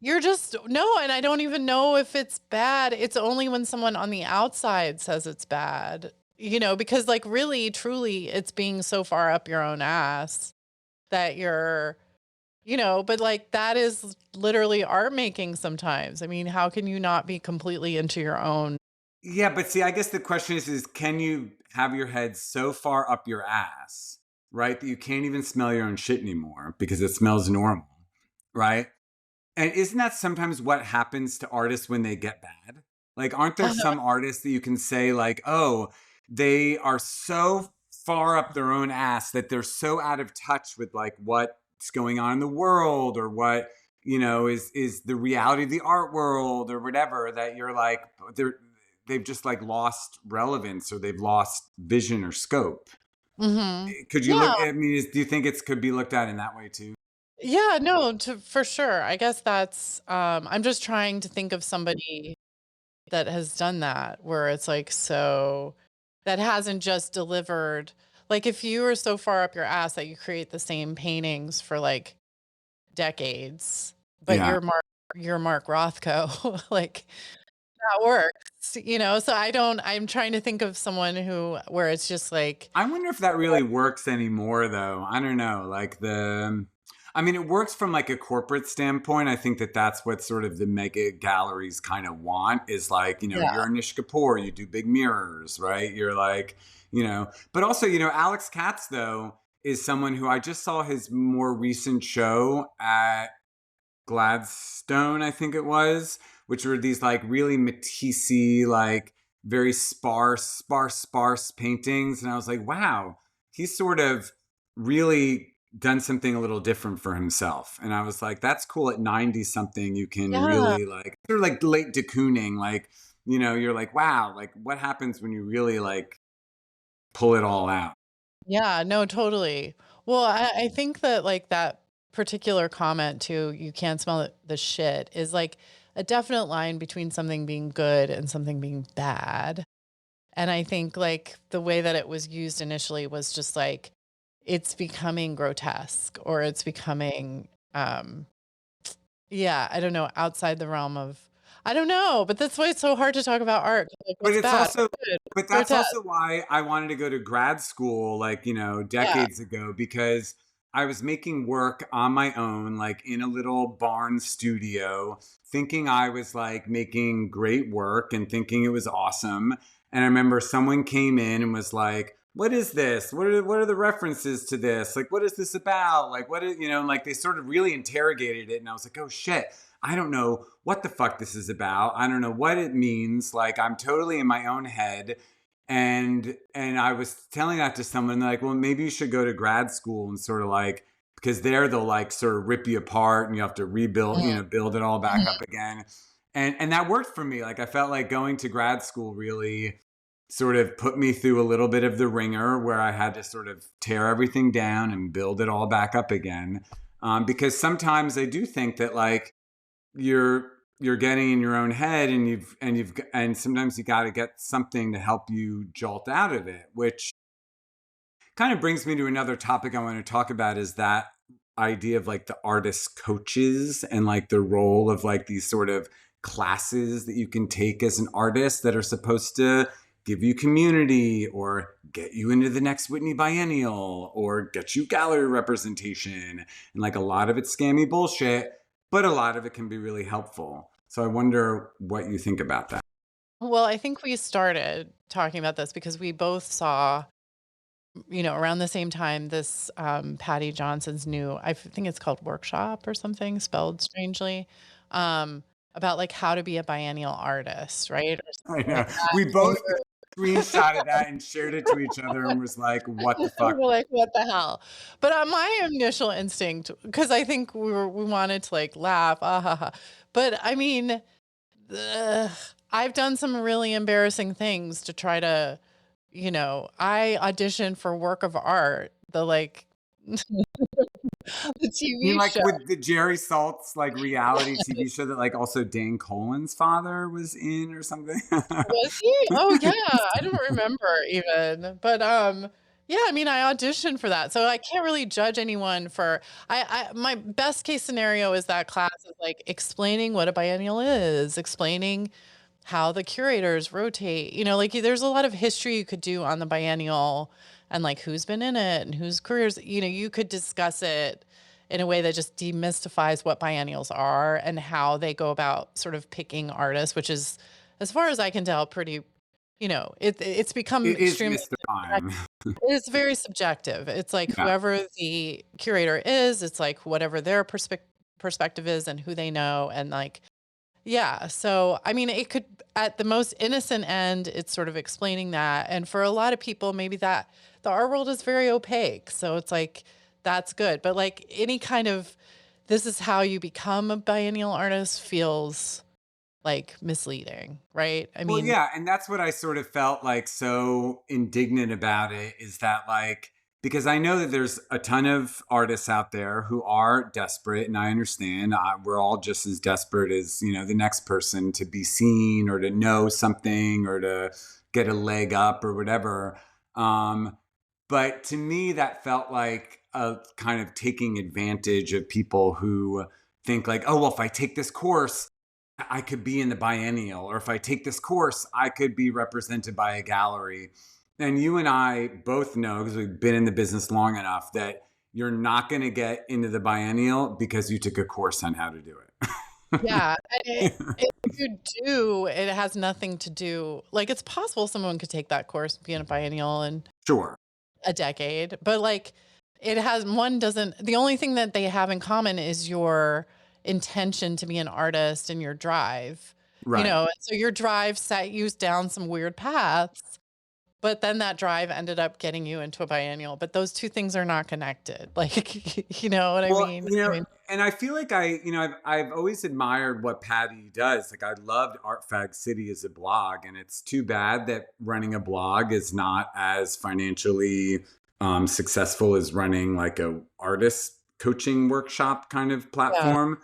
you're just no, and I don't even know if it's bad. It's only when someone on the outside says it's bad, because like really, truly, it's being so far up your own ass that but like that is literally art making sometimes. I mean, how can you not be completely into your own? Yeah, but see, I guess the question is can you have your head so far up your ass, right, that you can't even smell your own shit anymore because it smells normal, right? And isn't that sometimes what happens to artists when they get bad? Like, aren't there Uh-huh. some artists that you can say, like, oh, they are so far up their own ass that they're so out of touch with like what's going on in the world or what is the reality of the art world or whatever that you're like they've just like lost relevance or they've lost vision or scope. Mhm. Could you Yeah. look? I mean, do you think it could be looked at in that way too? Yeah, no, for sure. I guess that's I'm just trying to think of somebody that has done that where it's like so that hasn't just delivered, like if you are so far up your ass that you create the same paintings for like decades, but Yeah. you're Mark Rothko, like that works, so I'm trying to think of someone who where it's just like I wonder if that really works anymore, though. I don't know. I mean, it works from like a corporate standpoint. I think that that's what sort of the mega galleries kind of want is like, yeah. you're Anish Kapoor, you do big mirrors, right? You're like, but also, Alex Katz, though, is someone who I just saw his more recent show at Gladstone, I think it was, which were these like really Matisse, like very sparse paintings. And I was like, wow, he's sort of really done something a little different for himself. And I was like, that's cool at 90 something. You can Yeah. really like, sort of like late de Kooning, like, you're like, wow, like what happens when you really like pull it all out. Yeah, no, totally. Well, I think that like that particular comment too, you can't smell the shit is like a definite line between something being good and something being bad. And I think like the way that it was used initially was just like it's becoming grotesque or it's becoming yeah, I don't know, outside the realm of I don't know, but that's why it's so hard to talk about art. Like But what's it's bad, also what's good, but what's that's grotesque. also why I wanted to go to grad school, like, Yeah. decades ago, because I was making work on my own, like in a little barn studio, thinking I was like making great work and thinking it was awesome. And I remember someone came in and was like, "What is this? What are the references to this? Like, what is this about? Like, what is, and like they sort of really interrogated it." And I was like, "Oh shit. I don't know what the fuck this is about. I don't know what it means. Like I'm totally in my own head." And I was telling that to someone, like, well, maybe you should go to grad school and sort of like, because there they'll like sort of rip you apart and you have to rebuild, Mhm, build it all back mhm. up again. And that worked for me. Like I felt like going to grad school really sort of put me through a little bit of the ringer where I had to sort of tear everything down and build it all back up again. Because sometimes I do think that like you're getting in your own head, and sometimes you got to get something to help you jolt out of it, which kind of brings me to another topic I want to talk about, is that idea of like the artist coaches and like the role of like these sort of classes that you can take as an artist that are supposed to give you community or get you into the next Whitney Biennial or get you gallery representation. And like a lot of it's scammy bullshit, but a lot of it can be really helpful. So I wonder what you think about that. Well, I think we started talking about this because we both saw, around the same time, this Patty Johnson's new, I think it's called Workshop or something, spelled strangely, about like how to be a biennial artist, right? Or I something like know. that. We And both screenshotted that and shared it to each other and was like, what the fuck? we're like, what the hell? But my initial instinct, because I think we wanted to like laugh, ah, ha, ha. But I mean, ugh, I've done some really embarrassing things to try to, I auditioned for work of art, the like the I mean, TV like show. with the Jerry Saltz like reality TV show that like also Dan Cohen's father was in or something. Was he? Oh yeah, I don't remember even. But yeah, I mean I auditioned for that. So I can't really judge anyone for I my best case scenario is that class is like explaining what a biennial is, explaining how the curators rotate. Like there's a lot of history you could do on the biennial and like who's been in it and whose careers, you could discuss it in a way that just demystifies what biennials are and how they go about sort of picking artists, which is, as far as I can tell, pretty, it's become It is extremely mystifying. it's very subjective. It's like Yeah. whoever the curator is, it's like whatever their perspective is and who they know and like yeah, so I mean, it could at the most innocent end, it's sort of explaining that, and for a lot of people, maybe that the art world is very opaque, so it's like that's good, but like any kind of this is how you become a biennial artist feels like misleading, right? I Well, mean, yeah, and that's what I sort of felt like so indignant about it, is that like, because I know that there's a ton of artists out there who are desperate, and I understand we're all just as desperate as the next person to be seen or to know something or to get a leg up or whatever. Um, but to me, that felt like a kind of taking advantage of people who think like, oh well, if I take this course, I could be in the biennial, or if I take this course, I could be represented by a gallery. And you and I both know, because we've been in the business long enough, that you're not going to get into the biennial because you took a course on how to do it. yeah, and if you do, it has nothing to do like, it's possible someone could take that course, be in a biennial and Sure. a decade, but, like, it has one doesn't the only thing that they have in common is your intention to be an artist and your drive, Right. and so your drive set you down some weird paths, But then that drive ended up getting you into a biennial, but those 2 things are not connected. Like, you know what I Well, mean? you I know, mean, and I feel like I've always admired what Patty does. Like I loved Art Fag City as a blog, and it's too bad that running a blog is not as financially successful as running like a artist coaching workshop kind of yeah. platform.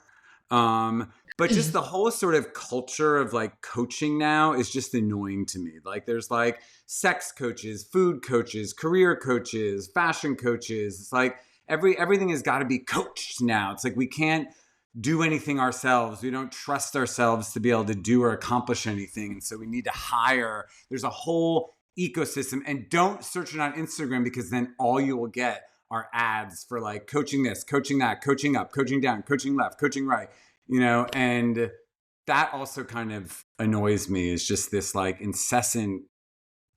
But just the whole sort of culture of like coaching now is just annoying to me. Like there's like sex coaches, food coaches, career coaches, fashion coaches. It's like everything has got to be coached now. It's like we can't do anything ourselves. We don't trust ourselves to be able to do or accomplish anything. And so we need to hire. There's a whole ecosystem. And don't search it on Instagram, because then all you will get are ads for like coaching this, coaching that, coaching up, coaching down, coaching left, coaching right, and that also kind of annoys me, is just this like incessant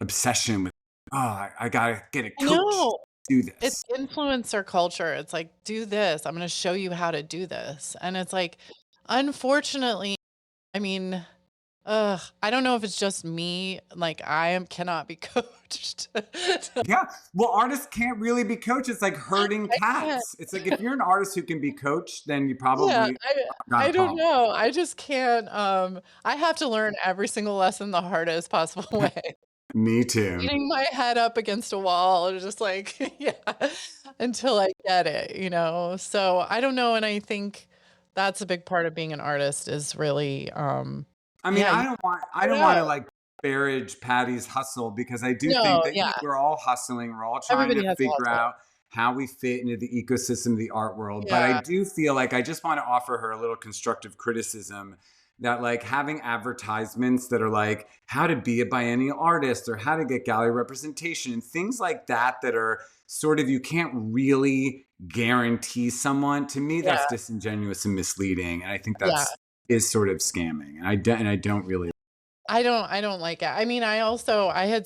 obsession with, oh, I gotta get a I coach to know. do It's this. influencer culture. It's like, "Do this. I'm gonna show you how to do this." And it's like, unfortunately, I mean, I don't know if it's just me, like, cannot be coached. Yeah. Well, artists can't really be coached. It's like herding I can't. cats. It's like if you're an artist who can be coached, then you Yeah, probably got a I don't problem. know. I just can't, I have to learn every single lesson the hardest possible way. Me too. Beating my head up against a wall and just like, yeah, until I get it, you know? So, I don't know, and I think that's a big part of being an artist is really, I mean, yeah, you I figure don't it want to out. like disparage Patty's hustle, because I do think No, that yeah, we're all hustling. We're all trying to everybody has a figure hustle. out how we fit into the ecosystem of the art world. But I Yeah, do feel like I just want to offer her a little constructive criticism, that like having advertisements that are like how to be a biennial artist or how to get gallery representation and things like that, that are sort of, you can't really guarantee someone. To me, yeah, that's disingenuous and misleading, and I think yeah. that's is sort of scamming, and I don't really. I don't like it. I mean, I had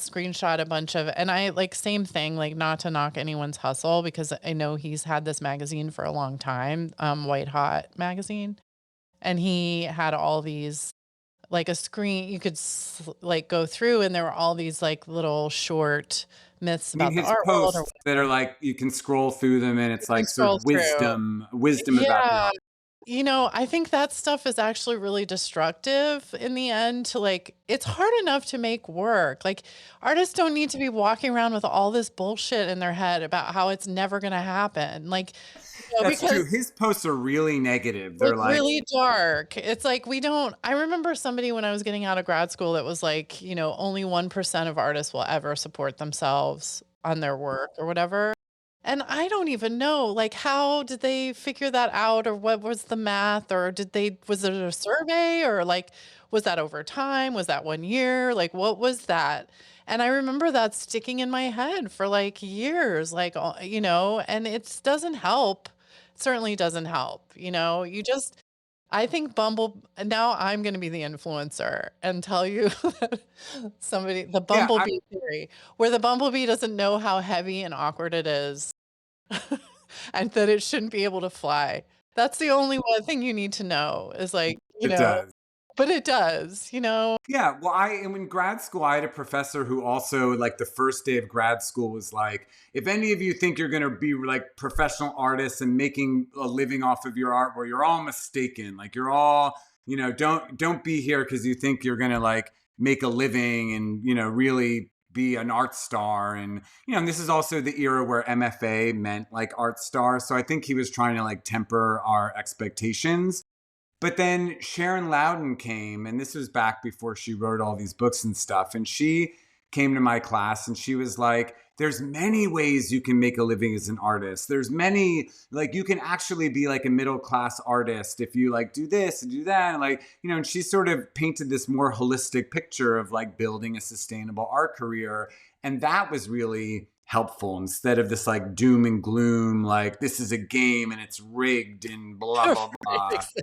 screenshot a bunch of and I like same thing, like not to knock anyone's hustle because I know he's had this magazine for a long time, White Hot magazine, and he had all these like a screen you could like go through and there were all these like little short myths I mean, about the his art world or posts that are like you can scroll through them, and you it's can like sort scroll of through. wisdom about the Yeah. art. You know, I think that stuff is actually really destructive in the end to like it's hard enough to make work. Like artists don't need to be walking around with all this bullshit in their head about how it's never going to happen. Like, That's because true. His posts are really negative. like They're like, really dark. It's like we don't I remember somebody when I was getting out of grad school that was like, only 1% of artists will ever support themselves on their work or whatever. And I don't even know, like, how did they figure that out or what was the math or was it a survey or like, was that over time? Was that 1 year? Like, what was that? And I remember that sticking in my head for like years, like, and it doesn't help. Certainly doesn't help. You just, I think now I'm going to be the influencer and tell you the yeah, I, bumblebee theory, where the bumblebee doesn't know how heavy and awkward it is and that it shouldn't be able to fly. That's the only one thing you need to know is like, it does. but it does. Yeah, well, and in grad school, I had a professor who also, like, the first day of grad school was like, if any of you think you're going to be like professional artists and making a living off of your art, well, you're all mistaken. Like, you're all, don't be here because you think you're going to like make a living and, really be an art star. And this is also the era where MFA meant like art star. So I think he was trying to like temper our expectations. But then Sharon Loudon came, and this was back before she wrote all these books and stuff. And she came to my class and she was like, there's many ways you can make a living as an artist. There's many, like, you can actually be like a middle class artist if you like do this and do that. And like, and she sort of painted this more holistic picture of like building a sustainable art career. And that was really helpful, instead of this like doom and gloom, like this is a game and it's rigged and blah, blah, Right, blah. exactly.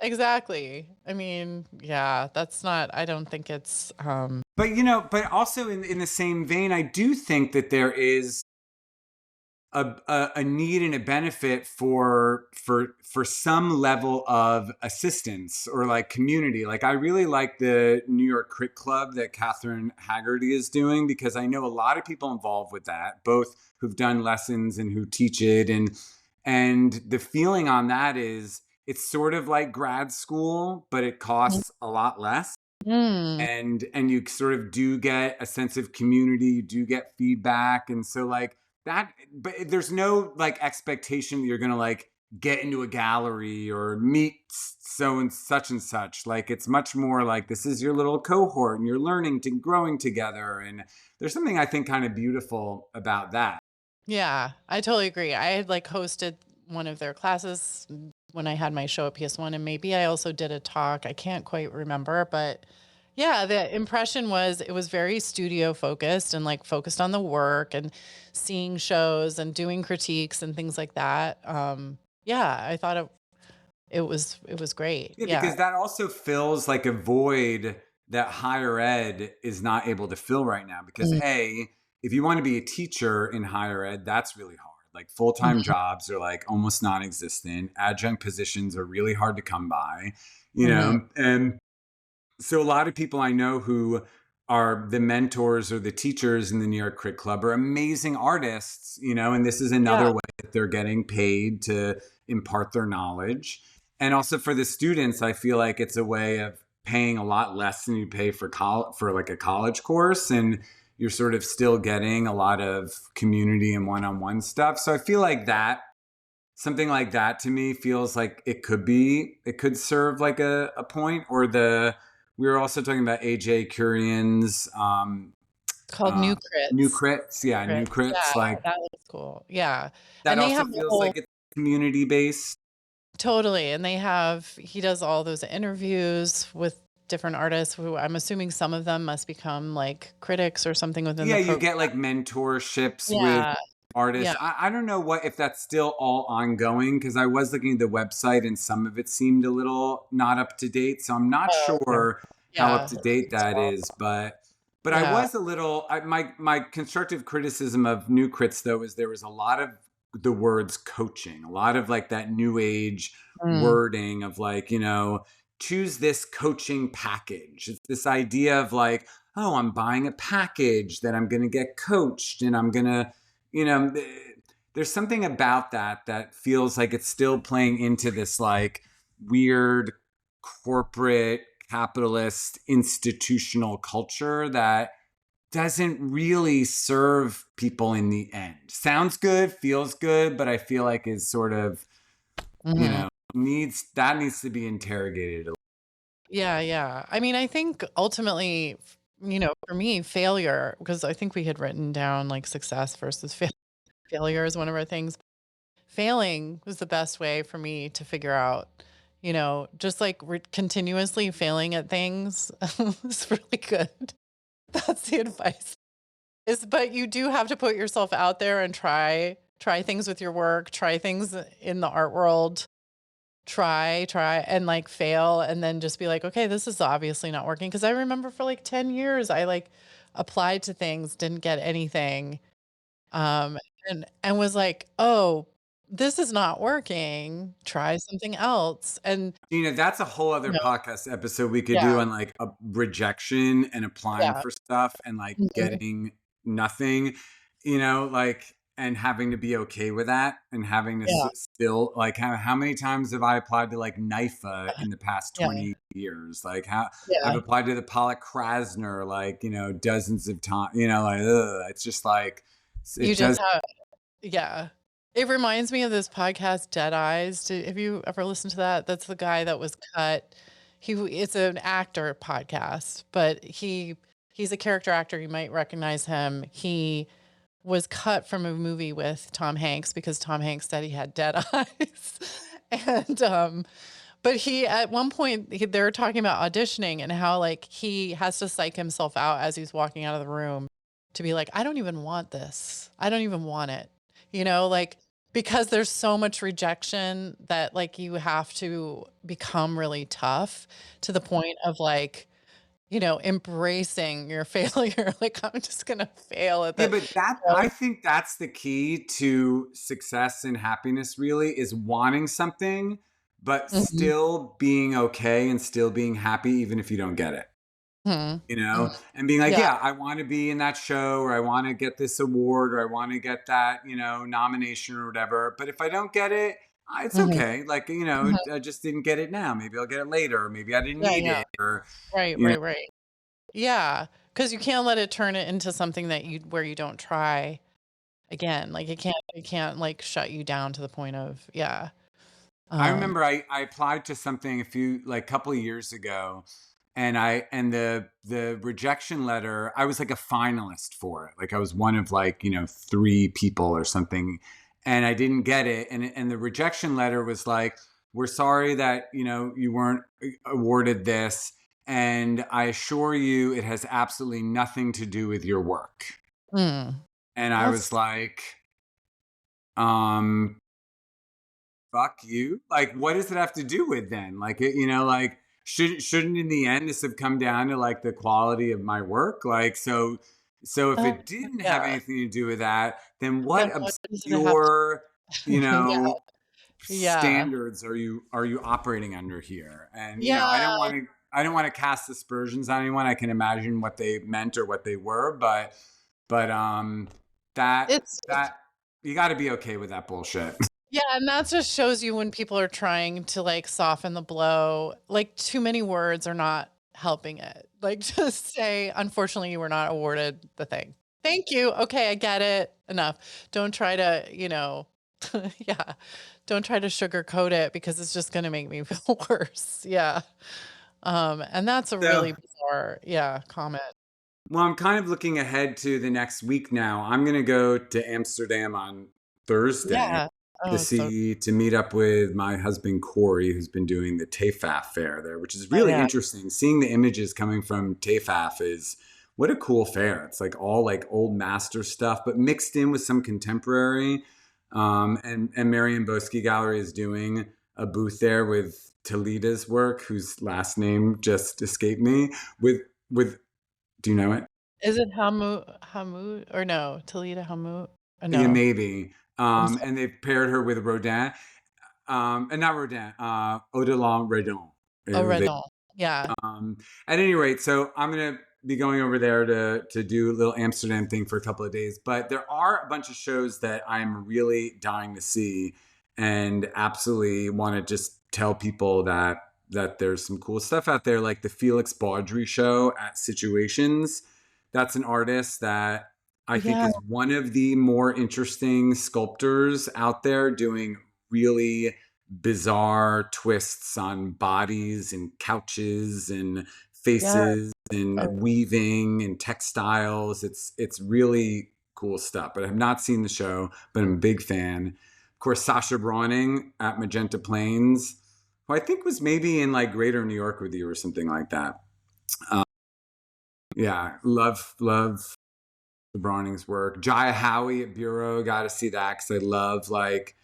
Exactly. I mean, yeah, that's not I don't think it's, But also in the same vein, I do think that there is a need and a benefit for some level of assistance or like community. Like I really like the New York Crit Club that Catherine Haggerty is doing, because I know a lot of people involved with that, both who've done lessons and who teach it. And the feeling on that is it's sort of like grad school, but it costs a lot less. Mm. And you sort of do get a sense of community, you do get feedback. And so like that, but there's no like expectation that you're gonna like get into a gallery or meet so and such. Like it's much more like this is your little cohort and you're learning to growing together. And there's something I think kind of beautiful about that. Yeah, I totally agree. I had like hosted one of their classes when I had my show at PS1, and maybe I also did a talk. I can't quite remember, but yeah, the impression was it was very studio focused and like focused on the work and seeing shows and doing critiques and things like that. Yeah, I thought it was great. Yeah, Yeah. because that also fills like a void that higher ed is not able to fill right now. Because Mm, if you want to be a teacher in higher ed, that's really hard. Like full-time mhm, jobs are like almost non-existent. Adjunct positions are really hard to come by, mhm. and so a lot of people I know who are the mentors or the teachers in the New York Crit Club are amazing artists, and this is Yeah. another way that they're getting paid to impart their knowledge. And also for the students, I feel like it's a way of paying a lot less than you pay for like a college course, and you're sort of still getting a lot of community and one-on-one stuff. So I feel like that something like that to me feels like it could serve like a point. Or the we were also talking about AJ Kurian's It's called uh New new Crits. crits. Yeah, new Crits. Yeah, crits, like that was cool. Yeah. that And they also have a feels whole like it's community based. Totally, and he does all those interviews with different artists who I'm assuming some of them must become like critics or something within Yeah, the you program. get like mentorships with Yeah, yeah. artists. I don't know what if that's still all ongoing, because I was looking at the website and some of it seemed a little not up to date. So I'm not Oh, okay. sure how up Yeah, to I think date that so. is, but I Yeah. was a little my constructive criticism of New Crits though is there was a lot of the words coaching, a lot of like that new age Mm, wording of like, choose this coaching package. It's this idea of like, oh, I'm buying a package that I'm going to get coached and I'm going to, you know, there's something about that that feels like it's still playing into this like weird corporate capitalist institutional culture that doesn't really serve people in the end. Sounds good, feels good, but I feel like is sort of, mhm. needs to be interrogated. Yeah, yeah. I mean, I think ultimately, for me, failure, because I think we had written down like success versus failure is one of our things. Failing was the best way for me to figure out, just like continuously failing at things is really good. That's the advice. But you do have to put yourself out there and try things with your work, try things in the art world, try and like fail and then just be like, okay, this is obviously not working. Cause I remember for like 10 years, I like applied to things, didn't get anything. Um, and was like, oh, this is not working. Try something else. And, That's a whole you other know, podcast episode we could yeah, do on like a rejection and applying yeah, for stuff and like mhm, getting nothing, like, and having to be okay with that and having to yeah, still like how many times have I applied to like NIFA in the past yeah, 20 years? Like how I've yeah. applied to the Pollock Krasner like, dozens of times, like it's just like You it just does. have Yeah. It reminds me of this podcast, Dead Eyes. Have you ever listened to that? That's the guy that was cut. It's an actor podcast, but he's a character actor. You might recognize him. He was cut from a movie with Tom Hanks because Tom Hanks said he had dead eyes. And but he at one point they were talking about auditioning and how like he has to psych himself out as he's walking out of the room to be like, I don't even want this. I don't even want it. Like because there's so much rejection that like you have to become really tough to the point of like embracing your failure. Like, I'm just gonna fail at Yeah, that. but I think that's the key to success and happiness really is wanting something, but Mhm. still being okay and still being happy even if you don't get it. Mhm. Mhm. And being like, Yeah. yeah, I want to be in that show or I want to get this award or I want to get that, nomination or whatever. But if I don't get it, it's Mhm. okay. Like, Mhm. I just didn't get it now. Maybe I'll get it later. Or maybe I didn't Yeah, need yeah. it or, Right, you know, right, right. Yeah, because you can't let it turn it into something that you where you don't try again. Like, it can't, like, shut you down to the point of yeah. I Um, remember I applied to something a few like couple of years ago and the rejection letter, I was like a finalist for it. Like I was one of like, three people or something and I didn't get it and the rejection letter was like we're sorry that, you weren't awarded this and I assure you it has absolutely nothing to do with your work. mm, And I was that's like um fuck you. Like, what does it have to do with then? Like, like shouldn't in the end this have come down to like the quality of my work? Like, so if uh, it didn't have yeah. anything to do with that, then Then what what does it have to obscure, you Yeah, know, yeah. standards are you operating under here? And Yeah, I don't want to cast aspersions on anyone. I can imagine what they meant or what they were, but that it's just that you got to be okay with that bullshit. yeah, and that just shows you when people are trying to, like, soften the blow, like, too many words are not helping it. Like, just say, "Unfortunately, you were not awarded the thing." "Thank you. Okay, I get it. Enough." Don't try to, yeah, don't try to sugarcoat it because it's just gonna make me feel worse. Yeah. And that's a So really bizarre, yeah, comment. well, I'm kind of looking ahead to the next week now. I'm going to go to Amsterdam on Thursday Yeah. Oh, it's so to meet up with my husband Corey, who's been doing the TAFAF fair there, which is oh, really yeah. interesting. Seeing the images coming from TAFAF is what a cool fair. It's like all like old master stuff, but mixed in with some contemporary. And Marion Boesky Gallery is doing a booth there with Toleda's work, whose last name just escaped me. With do you know it? Is it Hamu or no, Talita Hamu? Yeah, No. maybe. I'm so And they've paired her with Rodin, and not Rodin, Odilon Redon. oh, They, Redon. Yeah. at any rate, so I'm gonna be going over there to do a little Amsterdam thing for a couple of days. But there are a bunch of shows that I'm really dying to see, and absolutely want to just tell people that there's some cool stuff out there, like the Felix Baudry show at Situations. That's an artist that I think Yeah, is one of the more interesting sculptors out there doing really bizarre twists on bodies and couches and yeah. faces and Oh, weaving and textiles. It's really cool stuff. But I have not seen the show, but I'm a big fan. Of course, Sasha Browning at Magenta Plains, who I think was maybe in like Greater New York with you or something like that. Um, yeah, love the Browning's work. Jaya Howie at Bureau, got to see that because I love like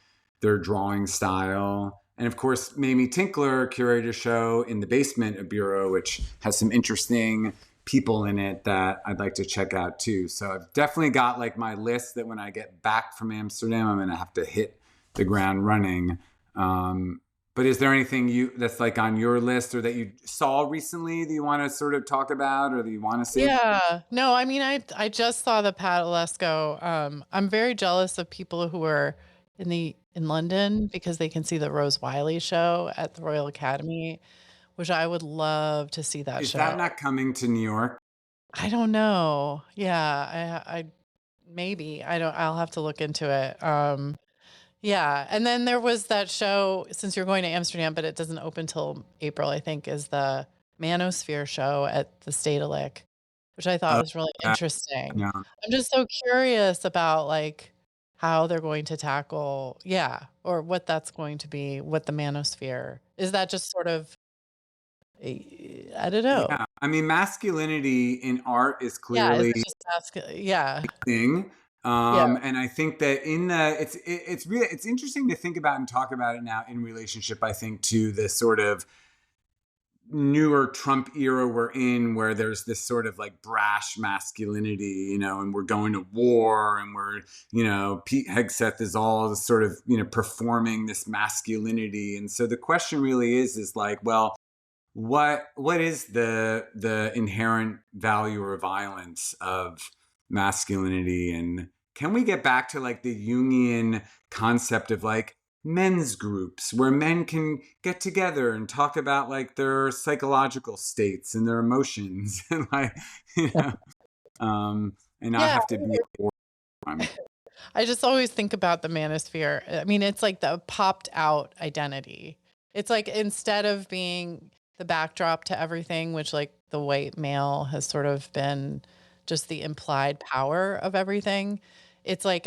their drawing style. And of course, Mamie Tinkler curated a show in the basement of Bureau, which has some interesting people in it that I'd like to check out too. So I've definitely got like my list that when I get back from Amsterdam, I'm going to have to hit the ground running. But is there anything you that's like on your list or that you saw recently that you want to sort of talk about or that you want to see? yeah. No, I mean, I just saw the Pat Oleszko. I'm very jealous of people who are in London because they can see the Rose Wiley show at the Royal Academy, which I would love to see that Is show. that not coming to New York? I don't know. Yeah, I maybe. I'll have to look into it. Yeah, and then there was that show since you're going to Amsterdam, but it doesn't open till April, I think, is the Manosphere show at the Stedelijk, which I thought Oh, was really that, interesting. no. I'm just so curious about like how they're going to tackle, yeah, or what that's going to be, what the Manosphere is. That just sort of, I don't know. Yeah. I mean, masculinity in art is Yeah, is clearly it just ask? Yeah, a thing. yeah, And I think that in the it's really it's interesting to think about and talk about it now in relationship, I think, to the sort of newer Trump era we're in, where there's this sort of like brash masculinity, and we're going to war, and Pete Hegseth is all sort of, performing this masculinity. And so the question really is like, well, what is the inherent value or violence of masculinity, and can we get back to like the Jungian concept of like men's groups where men can get together and talk about like their psychological states and their emotions and like you know and not Yeah, have to be a war crime. I just always think about the manosphere. I mean, it's like the popped out identity. It's like instead of being the backdrop to everything, which like the white male has sort of been just the implied power of everything. It's like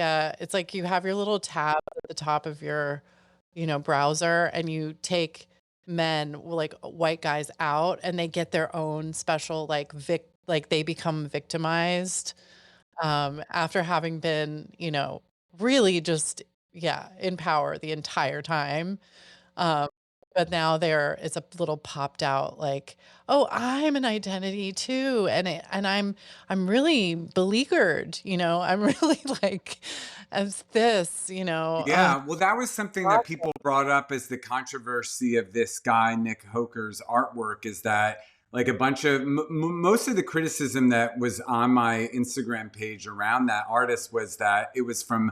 you have your little tab at the top of your, browser, and you take men, like white guys out, and they get their own special like they become victimized after having been, really just, yeah, in power the entire time. Um, but now it's a little popped out like, oh, I'm an identity too. And I'm really beleaguered, I'm really like as this, Yeah, well, that was something that people brought up as the controversy of this guy Nick Hoker's artwork, is that like a bunch of most of the criticism that was on my Instagram page around that artist was that it was from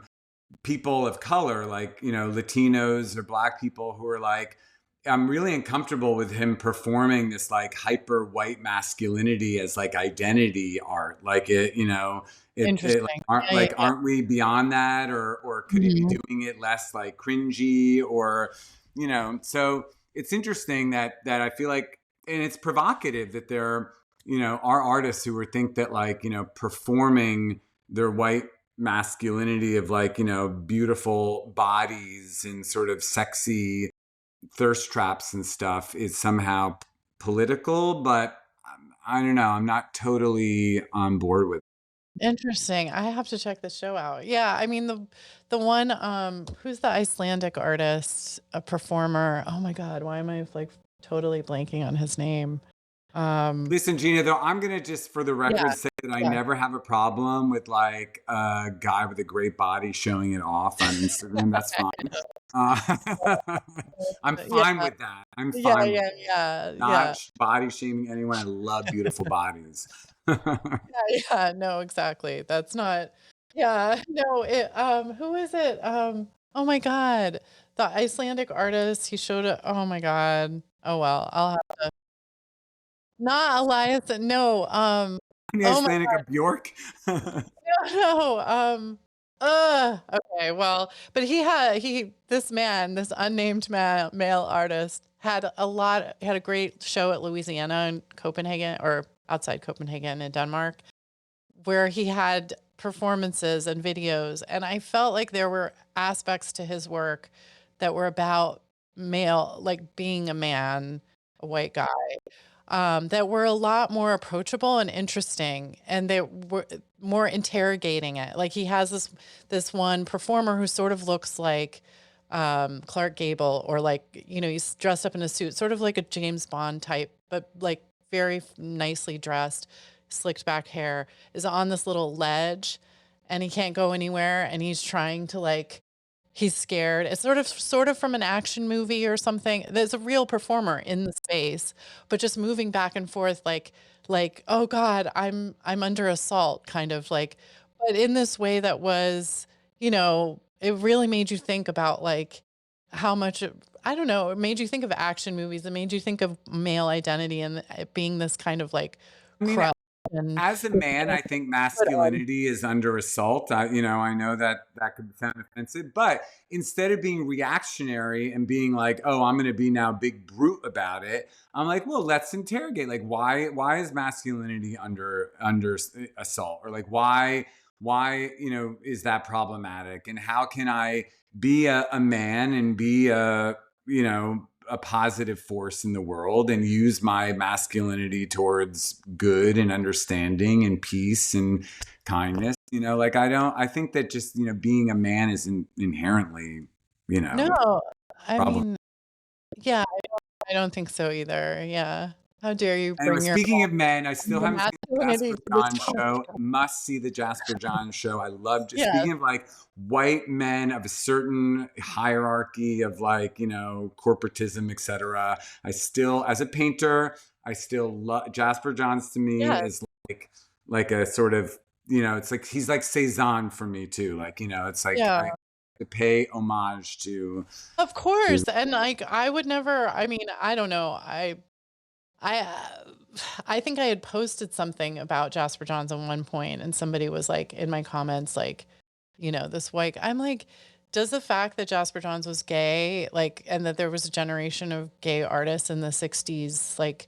people of color, like, Latinos or Black people, who are like, I'm really uncomfortable with him performing this like hyper white masculinity as like identity art. Like it like, Interesting. aren't Yeah, yeah, like yeah. aren't we beyond that, or could he be Mhm. doing it less like cringy, or so it's interesting that I feel like, and it's provocative that there are artists who would think that like performing their white masculinity of like beautiful bodies and sort of sexy thirst traps and stuff is somehow political, but I don't know, I'm not totally on board with it. Interesting. I have to check the show out. Yeah, I mean the one who's the Icelandic artist, a performer. Oh my God, why am I like totally blanking on his name? Um Listen, Gina, though, I'm gonna just for the yeah, record say that I yeah. never have a problem with like a guy with a great body showing it off on Instagram. That's fine. uh, I'm Yeah. fine with that. I'm Yeah, fine with yeah, yeah, not yeah. body shaming anyone. I love beautiful bodies. Yeah, yeah, no, exactly. That's not yeah, no, who is it? Oh my God, the Icelandic artist, he showed it. Oh my God. Oh well, I'll have not Elias, no, The oh my Icelandic of Bjork. no, okay, well, but this man, this unnamed male artist had a great show at Louisiana in Copenhagen or outside Copenhagen in Denmark, where he had performances and videos, and I felt like there were aspects to his work that were about male, like being a man, a white guy, that were a lot more approachable and interesting, and they were more interrogating it. Like he has this one performer who sort of looks like Clark Gable, or like he's dressed up in a suit, sort of like a James Bond type, but like very nicely dressed, slicked back hair, is on this little ledge, and he can't go anywhere, and he's trying to like he's scared. It's sort of from an action movie or something. There's a real performer in the space, but just moving back and forth like, "Oh God, I'm under assault," kind of like, but in this way that was, it really made you think about like how much I don't know, it made you think of action movies. It made you think of male identity and it being this kind of like I mean, crutch and as a man, I think but, masculinity is under assault. I know that that could sound offensive, but instead of being reactionary and being like, "Oh, I'm going to be now big brute about it," I'm like, "Well, let's interrogate. Like, why is masculinity under assault, or like why is that problematic, and how can I be a man and be a positive force in the world and use my masculinity towards good and understanding and peace and kindness." Like I think that just being a man is inherently no, I problem. mean, yeah. I don't think so either. Yeah. How dare you Anyway, bring your speaking of men, I still haven't seen the masculinity Jasper to this John show. podcast. Must see the Jasper John show. I love just Yes. speaking of like white men of a certain hierarchy of like, corporatism, etc. I still, as a painter, I still love Jasper Johns to me Yes. is like a sort of, it's like he's like Cezanne for me too. Like, it's like Yeah. I pay homage to. Of course. And like I would never, I mean, I don't know. I I think I had posted something about Jasper Johns at one point and somebody was like in my comments like, this white I'm like, does the fact that Jasper Johns was gay, like, and that there was a generation of gay artists in the 60s, like,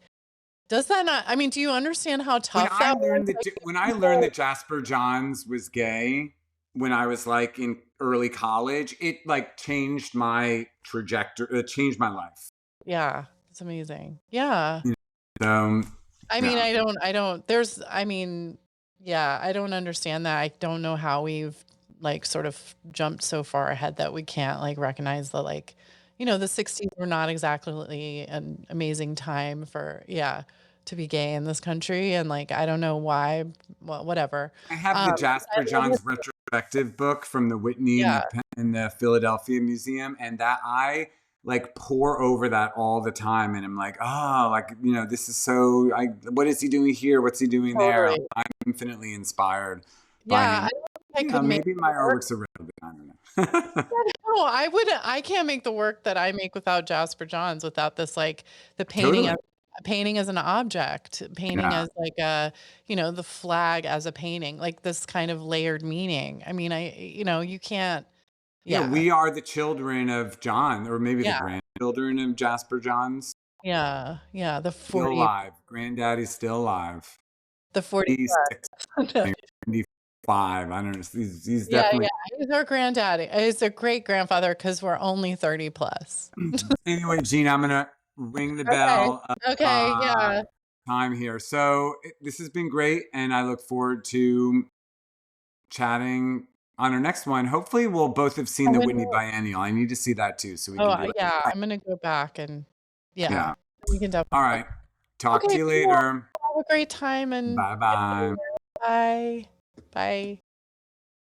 does that not, I mean, do you understand how When tough I that was? learned that Like, when I learned people, that Jasper Johns was gay, when I was like in early college, it like changed my trajectory. It changed my life. yeah, it's amazing. Yeah. So I mean, yeah, yeah, I don't understand that. I don't know how we've like sort of jumped so far ahead that we can't like recognize the like, the 60s were not exactly an amazing time for, yeah, to be gay in this country. And like, I don't know why, well, whatever. I have the I Jasper love Johns it. retrospective book from the Whitney and Yeah, the Philadelphia Museum, and that I like pour over that all the time, and I'm like, oh, like this is so. What is he doing here? What's he doing there? totally. I'm infinitely inspired by Yeah, I him. don't think I could make Maybe the my work. artwork's irrelevant. I don't know. No, I wouldn't. I can't make the work that I make without Jasper Johns, without this, like the Totally. painting as an object, painting Yeah. as like the flag as a painting, like this kind of layered meaning. I mean, you can't. Yeah, Yeah, we are the children of John, or maybe the yeah, grandchildren of Jasper Johns. yeah, yeah. Still alive. Granddaddy's still alive. The 40 He's plus. 75. I don't know. He's Yeah, definitely. yeah. He's our granddaddy. He's a great grandfather because we're only 30 plus. Anyway, Gene, I'm going to ring the Okay. bell. Okay. Yeah. Time here. So this has been great. And I look forward to chatting on our next one. Hopefully, we'll both have seen the When Whitney Biennial. I need to see that too. So we Oh, can do it. yeah, I'm gonna go back and yeah, Yeah. we can All definitely. right. Talk to Okay, you cool. later. Have a great time and Bye bye. bye. Bye.